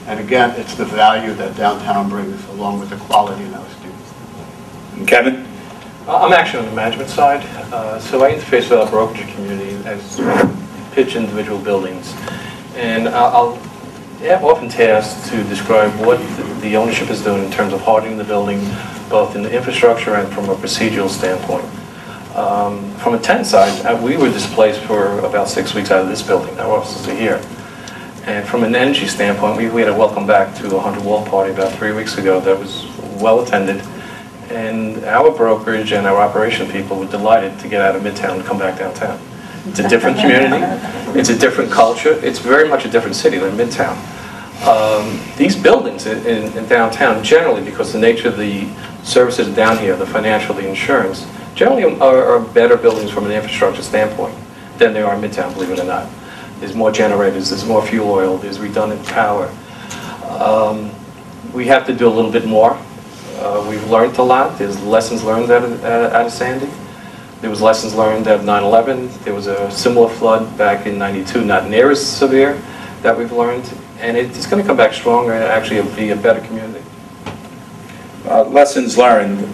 and again, it's the value that downtown brings along with the quality in our students. Kevin? I'm actually on the management side, so I interface with our brokerage community as pitch individual buildings, and I'm often tasked to describe what the ownership is doing in terms of hardening the building, both in the infrastructure and from a procedural standpoint. From a tenant side, we were displaced for about 6 weeks out of this building. Our offices are here. And from an energy standpoint, we had a welcome back to a 100 Wall party about 3 weeks ago that was well attended. And our brokerage and our operation people were delighted to get out of Midtown and come back downtown. It's a different community. It's a different culture. It's very much a different city than Midtown. These buildings in downtown, generally, because the nature of the services down here, the financial, the insurance, generally are better buildings from an infrastructure standpoint than they are in Midtown, believe it or not. There's more generators, there's more fuel oil, there's redundant power. We have to do a little bit more. We've learned a lot. There's lessons learned out of Sandy. There was lessons learned out of 9/11. There was a similar flood back in '92, not near as severe, that we've learned. And it's going to come back stronger and actually be a better community. Lessons learned.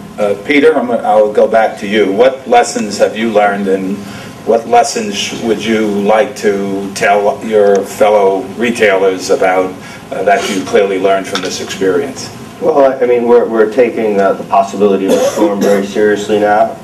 Peter, I'll go back to you. What lessons have you learned, and what lessons would you like to tell your fellow retailers about that you clearly learned from this experience? Well, I mean, we're taking the possibility of a storm very seriously now.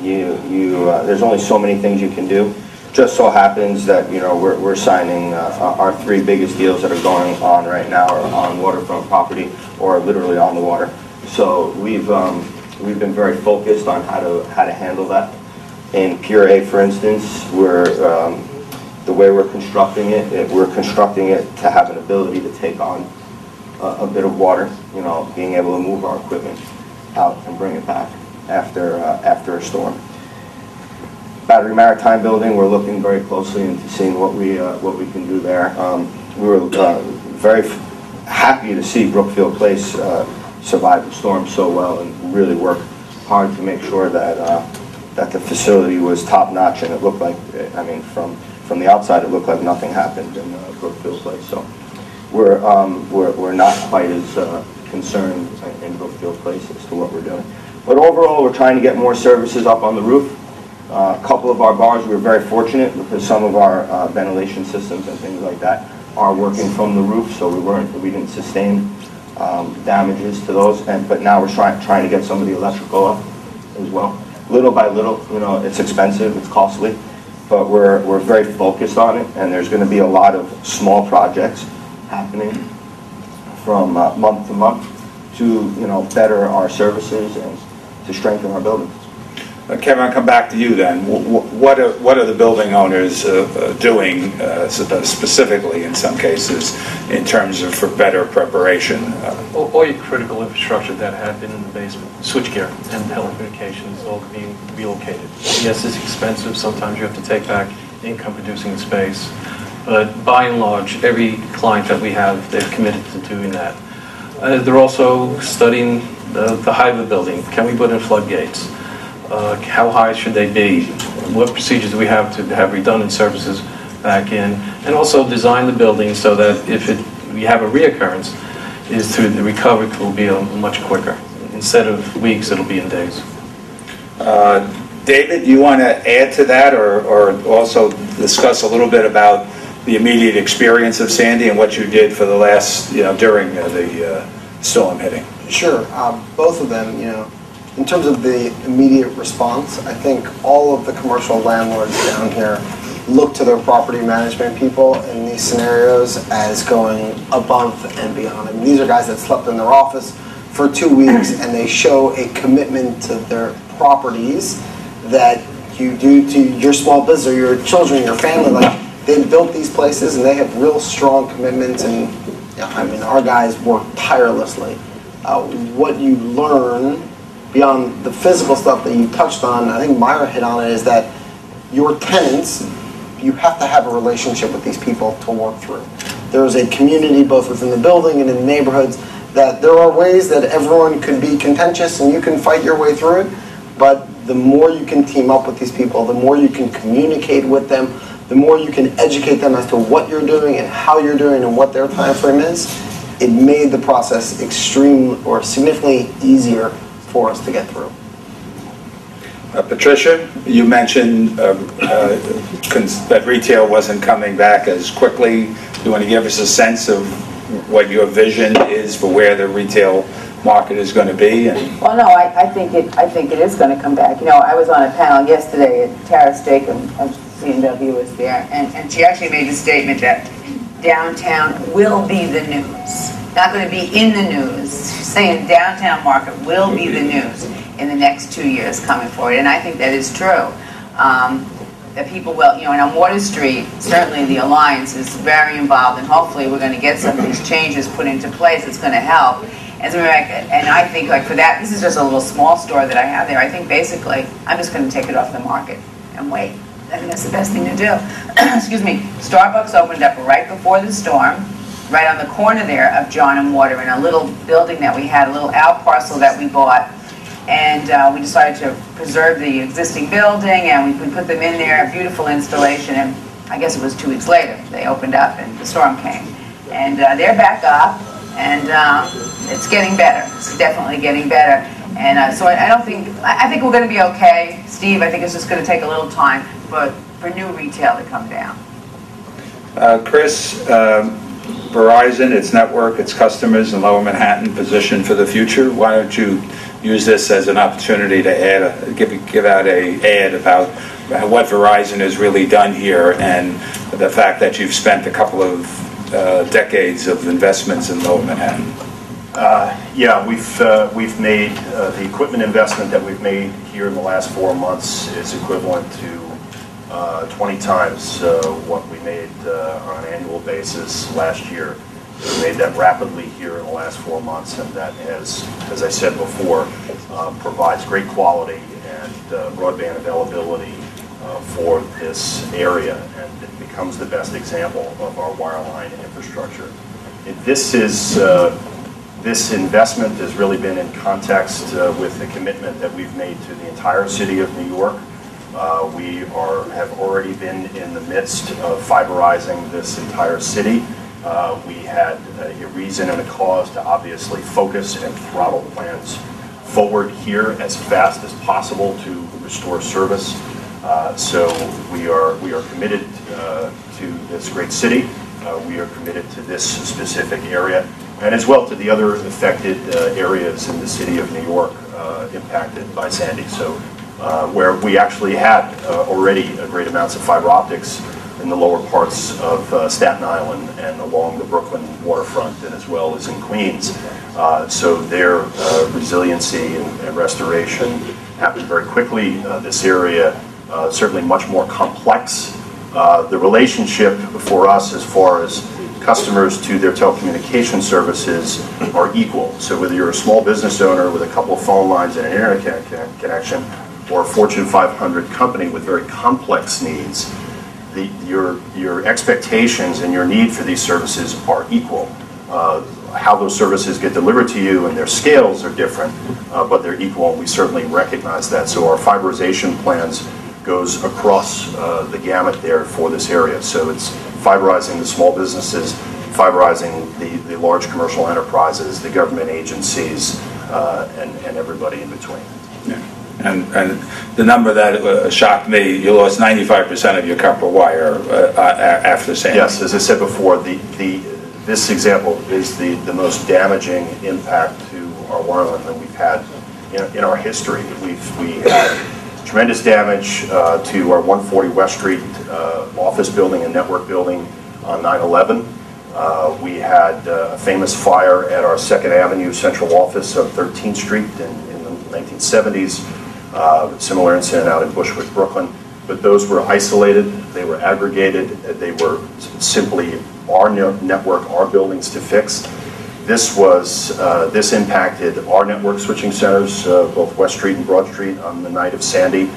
There's only so many things you can do. Just so happens that we're signing our 3 biggest deals that are going on right now are on waterfront property or literally on the water. So we've been very focused on how to handle that. In Pier A, for instance, the way we're constructing it, we're constructing it to have an ability to take on a bit of water, being able to move our equipment out and bring it back after a storm. Battery Maritime Building, we're looking very closely into seeing what we can do there. We were very happy to see Brookfield Place survive the storm so well and really work hard to make sure that the facility was top notch, and it looked like, I mean, from the outside, it looked like nothing happened in Brookfield Place. So we're not quite as concerned in Brookfield Place as to what we're doing. But overall, we're trying to get more services up on the roof. A couple of our bars, we were very fortunate because some of our ventilation systems and things like that are working from the roof, so we didn't sustain damages to those. But now we're trying to get some of the electrical up as well. Little by little, it's expensive, it's costly, but we're very focused on it, and there's going to be a lot of small projects happening from month to month to better our services and to strengthen our buildings. Kevin, I'll come back to you then. What are the building owners doing specifically in some cases in terms of for better preparation? All your critical infrastructure that had been in the basement, switchgear and telecommunications, all being relocated. Yes, it's expensive. Sometimes you have to take back income-producing space. But by and large, every client that we have, they're committed to doing that. They're also studying the height of the building. Can we put in floodgates? How high should they be? What procedures do we have to have redundant services back in? And also design the building so that if we have a reoccurrence, the recovery will be much quicker. Instead of weeks, it'll be in days. David, do you want to add to that or also discuss a little bit about the immediate experience of Sandy and what you did for the last, during the storm hitting? Sure. Both of them, in terms of the immediate response, I think all of the commercial landlords down here look to their property management people in these scenarios as going above and beyond. I mean, these are guys that slept in their office for 2 weeks, and they show a commitment to their properties that you do to your small business or your children, your family. Like, they've built these places and they have real strong commitments, and I mean, our guys work tirelessly. What you learn beyond the physical stuff that you touched on, I think Meyer hit on it, is that your tenants, you have to have a relationship with these people to work through. There's a community both within the building and in the neighborhoods that there are ways that everyone could be contentious and you can fight your way through it, but the more you can team up with these people, the more you can communicate with them, the more you can educate them as to what you're doing and how you're doing and what their time frame is. It made the process significantly easier for us to get through. Patricia, you mentioned that retail wasn't coming back as quickly. Do you want to give us a sense of what your vision is for where the retail market is going to be? Well, no, I think it is going to come back. You know, I was on a panel yesterday at Tara Stakem of C&W was there, and she actually made the statement that downtown will be the news. Not going to be in the news. She's saying downtown market will be the news in the next 2 years coming forward, and I think that is true. That people will, you know, and on Water Street, certainly the Alliance is very involved, and hopefully we're going to get some of these changes put into place that's going to help. And I think, like, for that, this is just a little small store that I have there. I think basically I'm just going to take it off the market and wait. I think that's the best thing to do. Excuse me. Starbucks opened up right before the storm, right on the corner there of John and Water, in a little building that we had, a little out parcel that we bought. And we decided to preserve the existing building, and we put them in there, a beautiful installation, and I guess it was 2 weeks later they opened up and the storm came. And they're back up, and it's getting better. It's definitely getting better. And so I think we're going to be okay, Steve. I think it's just going to take a little time for new retail to come down. Chris, Verizon, its network, its customers in Lower Manhattan positioned for the future. Why don't you use this as an opportunity to give out an ad about what Verizon has really done here, and the fact that you've spent a couple of decades of investments in Lower Manhattan. Yeah, we've made the equipment investment that we've made here in the last 4 months is equivalent to 20 times what we made on an annual basis last year. We made that rapidly here in the last 4 months, and that has, as I said before, provides great quality and broadband availability for this area, and it becomes the best example of our wireline infrastructure. This investment has really been in context with the commitment that we've made to the entire city of New York. We have already been in the midst of fiberizing this entire city. We had a reason and a cause to obviously focus and throttle plans forward here as fast as possible to restore service. So we are committed to this great city. We are committed to this specific area, and as well to the other affected areas in the city of New York impacted by Sandy. So where we actually had already great amounts of fiber optics in the lower parts of Staten Island and along the Brooklyn waterfront, and as well as in Queens. So their resiliency and restoration happened very quickly. This area certainly much more complex. The relationship for us as far as customers to their telecommunication services are equal. So whether you're a small business owner with a couple of phone lines and an internet connection, or a Fortune 500 company with very complex needs, your expectations and your need for these services are equal. How those services get delivered to you and their scales are different, but they're equal, and we certainly recognize that. So our fiberization plans goes across the gamut there for this area. So it's fiberizing the small businesses, fiberizing the large commercial enterprises, the government agencies, and everybody in between. Yeah. And the number that shocked me, you lost 95% of your copper wire after Sandy. Yes, as I said before, this example is the most damaging impact to our wireline that we've had in our history. We had tremendous damage to our 140 West Street office building and network building on 9/11. We had a famous fire at our 2nd Avenue Central Office of 13th Street in the 1970s. Similar incident out in Bushwick, Brooklyn. But those were isolated, they were aggregated, they were simply our network, our buildings to fix. This impacted our network switching centers, both West Street and Broad Street on the night of Sandy,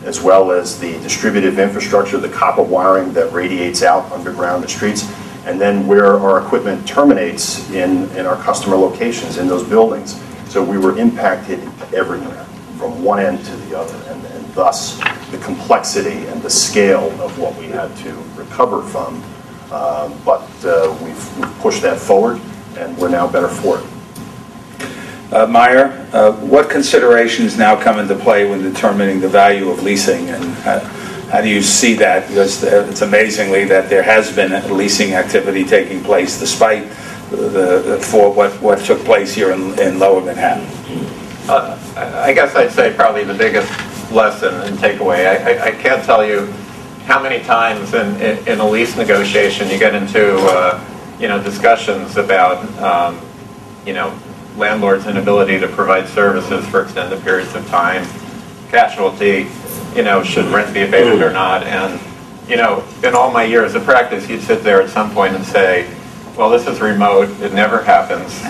as well as the distributive infrastructure, the copper wiring that radiates out underground the streets, and then where our equipment terminates in our customer locations in those buildings. So we were impacted everywhere, from one end to the other, and thus the complexity and the scale of what we had to recover from. But we've pushed that forward, and we're now better for it. Meyer, what considerations now come into play when determining the value of leasing, and how do you see that? Because it's amazingly that there has been leasing activity taking place despite for what took place here in Lower Manhattan. I guess I'd say probably the biggest lesson and takeaway. I can't tell you how many times in a lease negotiation you get into discussions about landlord's inability to provide services for extended periods of time, casualty, should rent be abated or not, and in all my years of practice, you'd sit there at some point and say, well, this is remote, it never happens.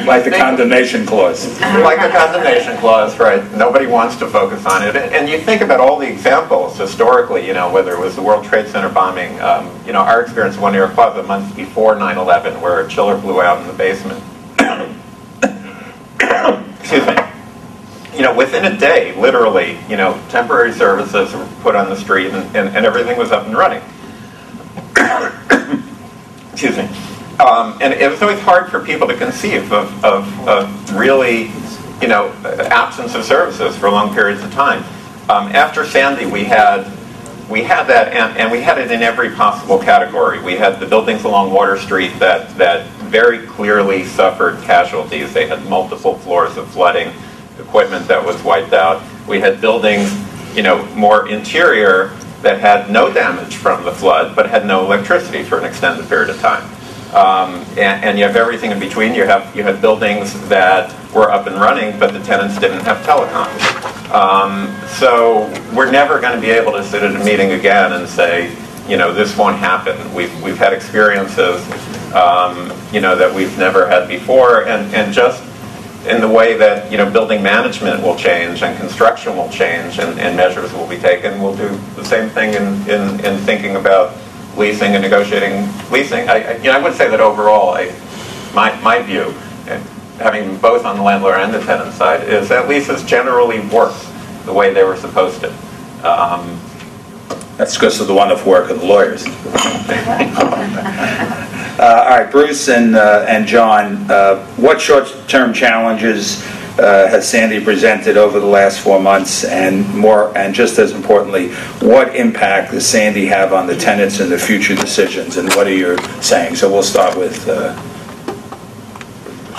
Like the condemnation clause. Like a condemnation clause, right. Nobody wants to focus on it. And you think about all the examples historically, whether it was the World Trade Center bombing, our experience in One New York Plaza months before 9/11, where a chiller blew out in the basement. Excuse me. Within a day, literally, temporary services were put on the street and everything was up and running. Excuse me. And it was always hard for people to conceive of really, absence of services for long periods of time. After Sandy, we had that, and we had it in every possible category. We had the buildings along Water Street that very clearly suffered casualties. They had multiple floors of flooding, equipment that was wiped out. We had buildings, more interior that had no damage from the flood, but had no electricity for an extended period of time. And you have everything in between. You had buildings that were up and running, but the tenants didn't have telecom. So we're never going to be able to sit at a meeting again and say, this won't happen. We've had experiences, that we've never had before, and just in the way that building management will change and construction will change and measures will be taken, we'll do the same thing in thinking about leasing and negotiating leasing. I would say that overall, my view, having both on the landlord and the tenant side, is that leases generally work the way they were supposed to. That's because of the wonderful work of the lawyers. All right, Bruce and John, what short-term challenges has Sandy presented over the last 4 months, and just as importantly, what impact does Sandy have on the tenants and the future decisions, and what are you saying? So we'll start with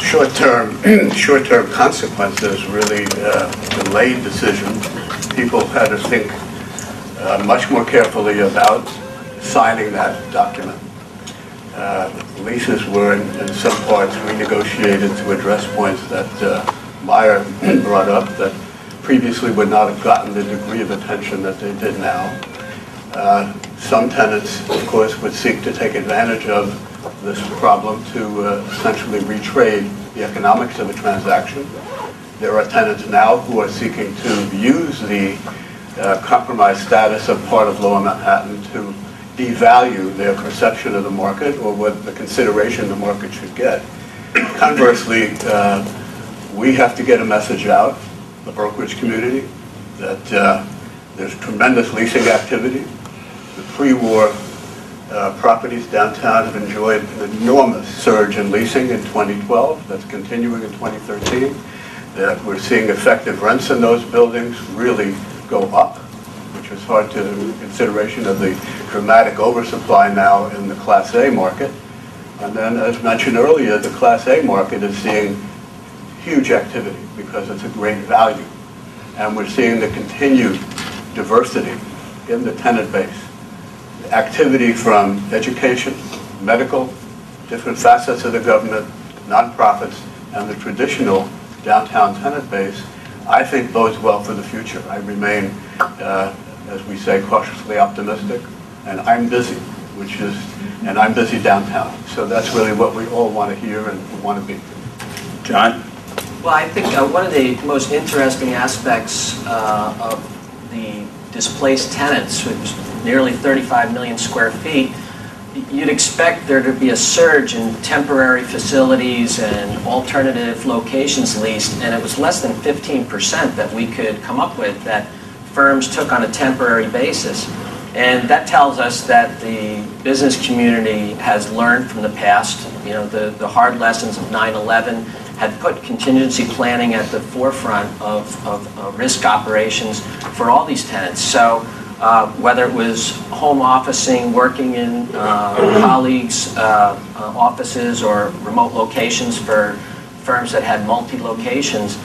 short-term consequences. Really delayed decisions. People had to think much more carefully about signing that document. Leases were in some parts renegotiated to address points that Meyer brought up that previously would not have gotten the degree of attention that they did now. Some tenants, of course, would seek to take advantage of this problem to essentially retrade the economics of a transaction. There are tenants now who are seeking to use the compromised status of part of Lower Manhattan to devalue their perception of the market or what the consideration the market should get. Conversely, we have to get a message out, the brokerage community, that there's tremendous leasing activity. The pre-war properties downtown have enjoyed an enormous surge in leasing in 2012. That's continuing in 2013. That we're seeing effective rents in those buildings really go up, which is hard to consideration of the dramatic oversupply now in the Class A market. And then, as mentioned earlier, the Class A market is seeing huge activity because it's a great value. And we're seeing the continued diversity in the tenant base. Activity from education, medical, different facets of the government, nonprofits, and the traditional downtown tenant base, I think bodes well for the future. I remain, as we say, cautiously optimistic, and I'm busy, and I'm busy downtown. So that's really what we all want to hear and want to be. John? Well, I think one of the most interesting aspects of the displaced tenants, which is nearly 35 million square feet, you'd expect there to be a surge in temporary facilities and alternative locations leased, and it was less than 15% that we could come up with that firms took on a temporary basis. And that tells us that the business community has learned from the past. You know, the hard lessons of 9/11 had put contingency planning at the forefront of risk operations for all these tenants. So whether it was home officing, working in colleagues' offices or remote locations for firms that had multi-locations,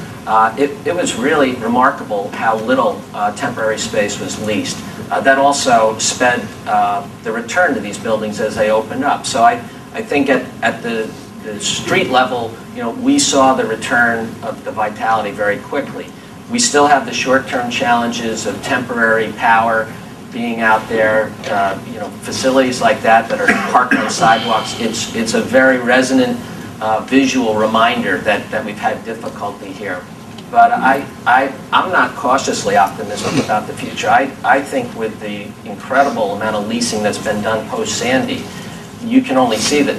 it was really remarkable how little temporary space was leased. That also sped the return to these buildings as they opened up. So I think at the street level, you know, we saw the return of the vitality very quickly. We still have the short-term challenges of temporary power being out there, you know, facilities like that that are parked on sidewalks. It's a very resonant visual reminder that we've had difficulty here. But I'm not cautiously optimistic about the future. I think with the incredible amount of leasing that's been done post-Sandy, you can only see that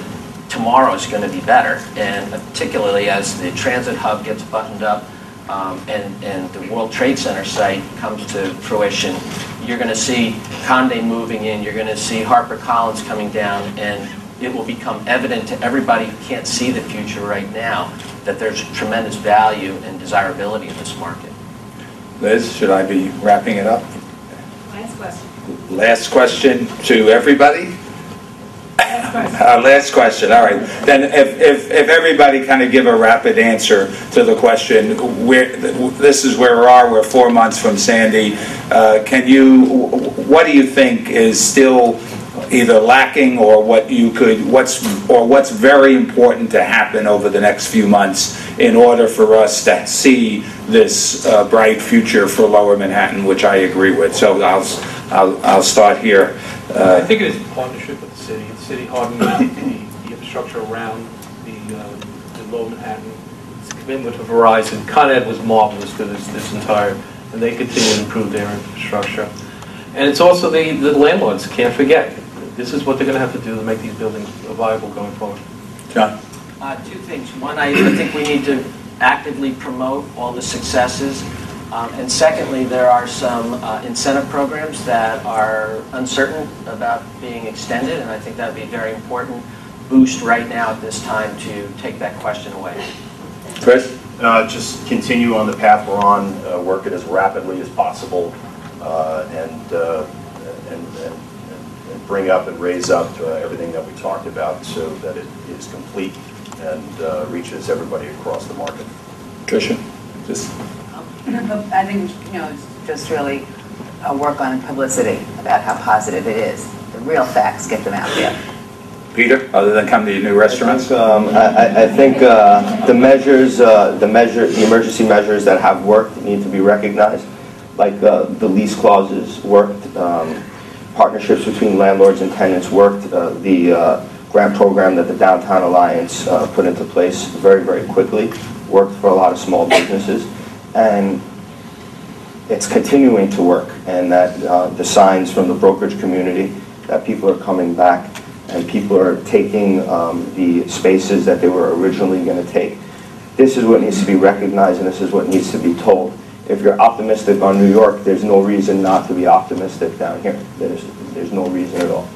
tomorrow is going to be better, and particularly as the transit hub gets buttoned up and the World Trade Center site comes to fruition, you're going to see Condé moving in, you're going to see HarperCollins coming down, and it will become evident to everybody who can't see the future right now that there's tremendous value and desirability in this market. Liz, should I be wrapping it up? Last question. Last question to everybody? Last question, all right. Then if everybody kind of give a rapid answer to the question, this is where we are, we're 4 months from Sandy. What do you think is still either lacking or what's very important to happen over the next few months in order for us to see this bright future for Lower Manhattan, which I agree with. So I'll start here. I think it is a partnership with the city. The city hardening the infrastructure around the Lower Manhattan. It's a commitment to Verizon. Con Ed was marvelous through this entire, and they continue to improve their infrastructure. And it's also the landlords, can't forget. This is what they're going to have to do to make these buildings viable going forward. John? Two things. One, I think we need to actively promote all the successes. And secondly, there are some incentive programs that are uncertain about being extended, and I think that would be a very important boost right now at this time to take that question away. Chris? Just continue on the path we're on, work it as rapidly as possible, and bring up and raise up everything that we talked about so that it is complete and reaches everybody across the market. Patricia? Just. I think, you know, it's just really work on publicity about how positive it is. The real facts, get them out there. Peter, other than come to your new restaurants? I think the emergency measures that have worked need to be recognized, like the lease clauses worked, partnerships between landlords and tenants worked, the grant program that the Downtown Alliance put into place very, very quickly worked for a lot of small businesses. And it's continuing to work, and that the signs from the brokerage community that people are coming back and people are taking the spaces that they were originally going to take. This is what needs to be recognized, and this is what needs to be told. If you're optimistic on New York, there's no reason not to be optimistic down here. There's no reason at all.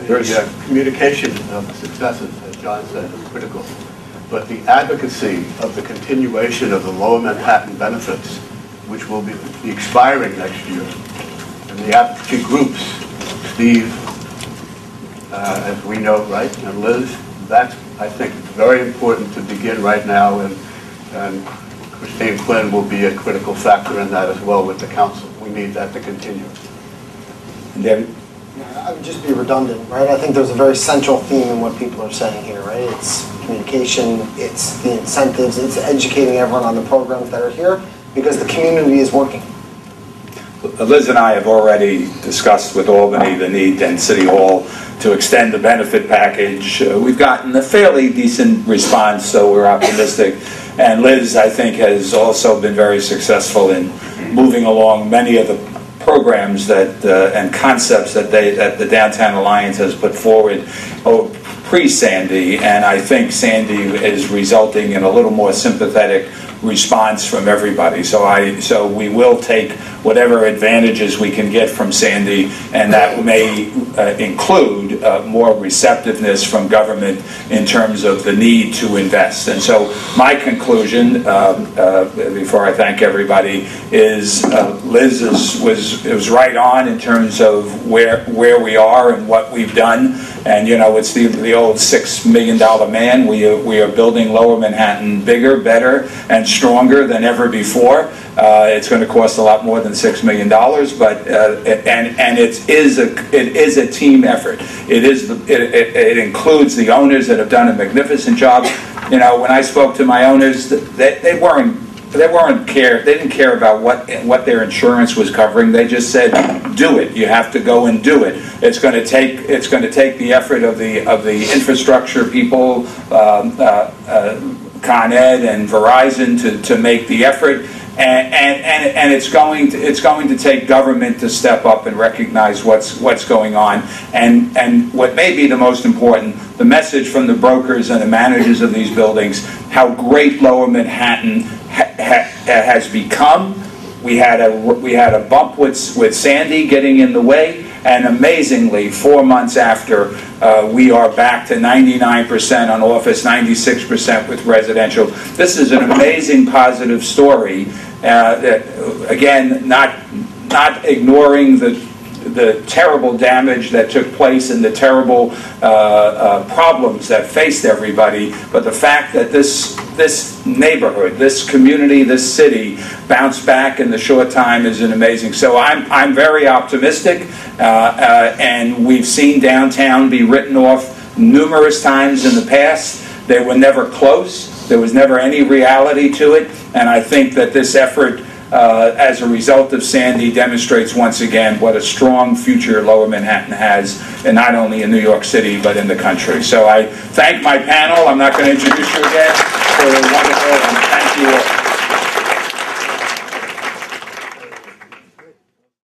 The communication of the successes, as John said, is critical. But the advocacy of the continuation of the Lower Manhattan benefits, which will be expiring next year, and the advocacy groups, Steve, as we know, right, and Liz, that's, I think, very important to begin right now, and And Christine Quinn will be a critical factor in that as well with the council. We need that to continue. David? I would just be redundant, right? I think there's a very central theme in what people are saying here, right? It's communication, it's the incentives, it's educating everyone on the programs that are here because the community is working. Liz and I have already discussed with Albany the need and City Hall to extend the benefit package. We've gotten a fairly decent response, so we're optimistic. And Liz, I think, has also been very successful in moving along many of the programs that and concepts that the Downtown Alliance has put forward pre-Sandy, and I think Sandy is resulting in a little more sympathetic response from everybody. So we will take whatever advantages we can get from Sandy, and that may include more receptiveness from government in terms of the need to invest. And so my conclusion, before I thank everybody, is Liz was right on in terms of where we are and what we've done. And you know, it's the old $6 million man. We are building Lower Manhattan bigger, better, and stronger than ever before. It's going to cost a lot more than $6 million, but and it is a team effort. It includes the owners that have done a magnificent job. You know, when I spoke to my owners, they didn't care about what their insurance was covering. They just said, do it. You have to go and do it. It's going to take the effort of the infrastructure people, Con Ed and Verizon to make the effort. And it's going to take government to step up and recognize what's going on. And what may be the most important, the message from the brokers and the managers of these buildings, how great Lower Manhattan has become. We had a bump with Sandy getting in the way, and amazingly, 4 months after, we are back to 99% on office, 96% with residential. This is an amazing positive story. Again, not ignoring the terrible damage that took place and the terrible problems that faced everybody, but the fact that this neighborhood, this community, this city bounced back in the short time is an amazing. So I'm very optimistic, and we've seen downtown be written off numerous times in the past. They were never close. There was never any reality to it, and I think that this effort, as a result of Sandy, demonstrates once again what a strong future Lower Manhattan has, and not only in New York City, but in the country. So I thank my panel. I'm not going to introduce you again. For a wonderful, and thank you all.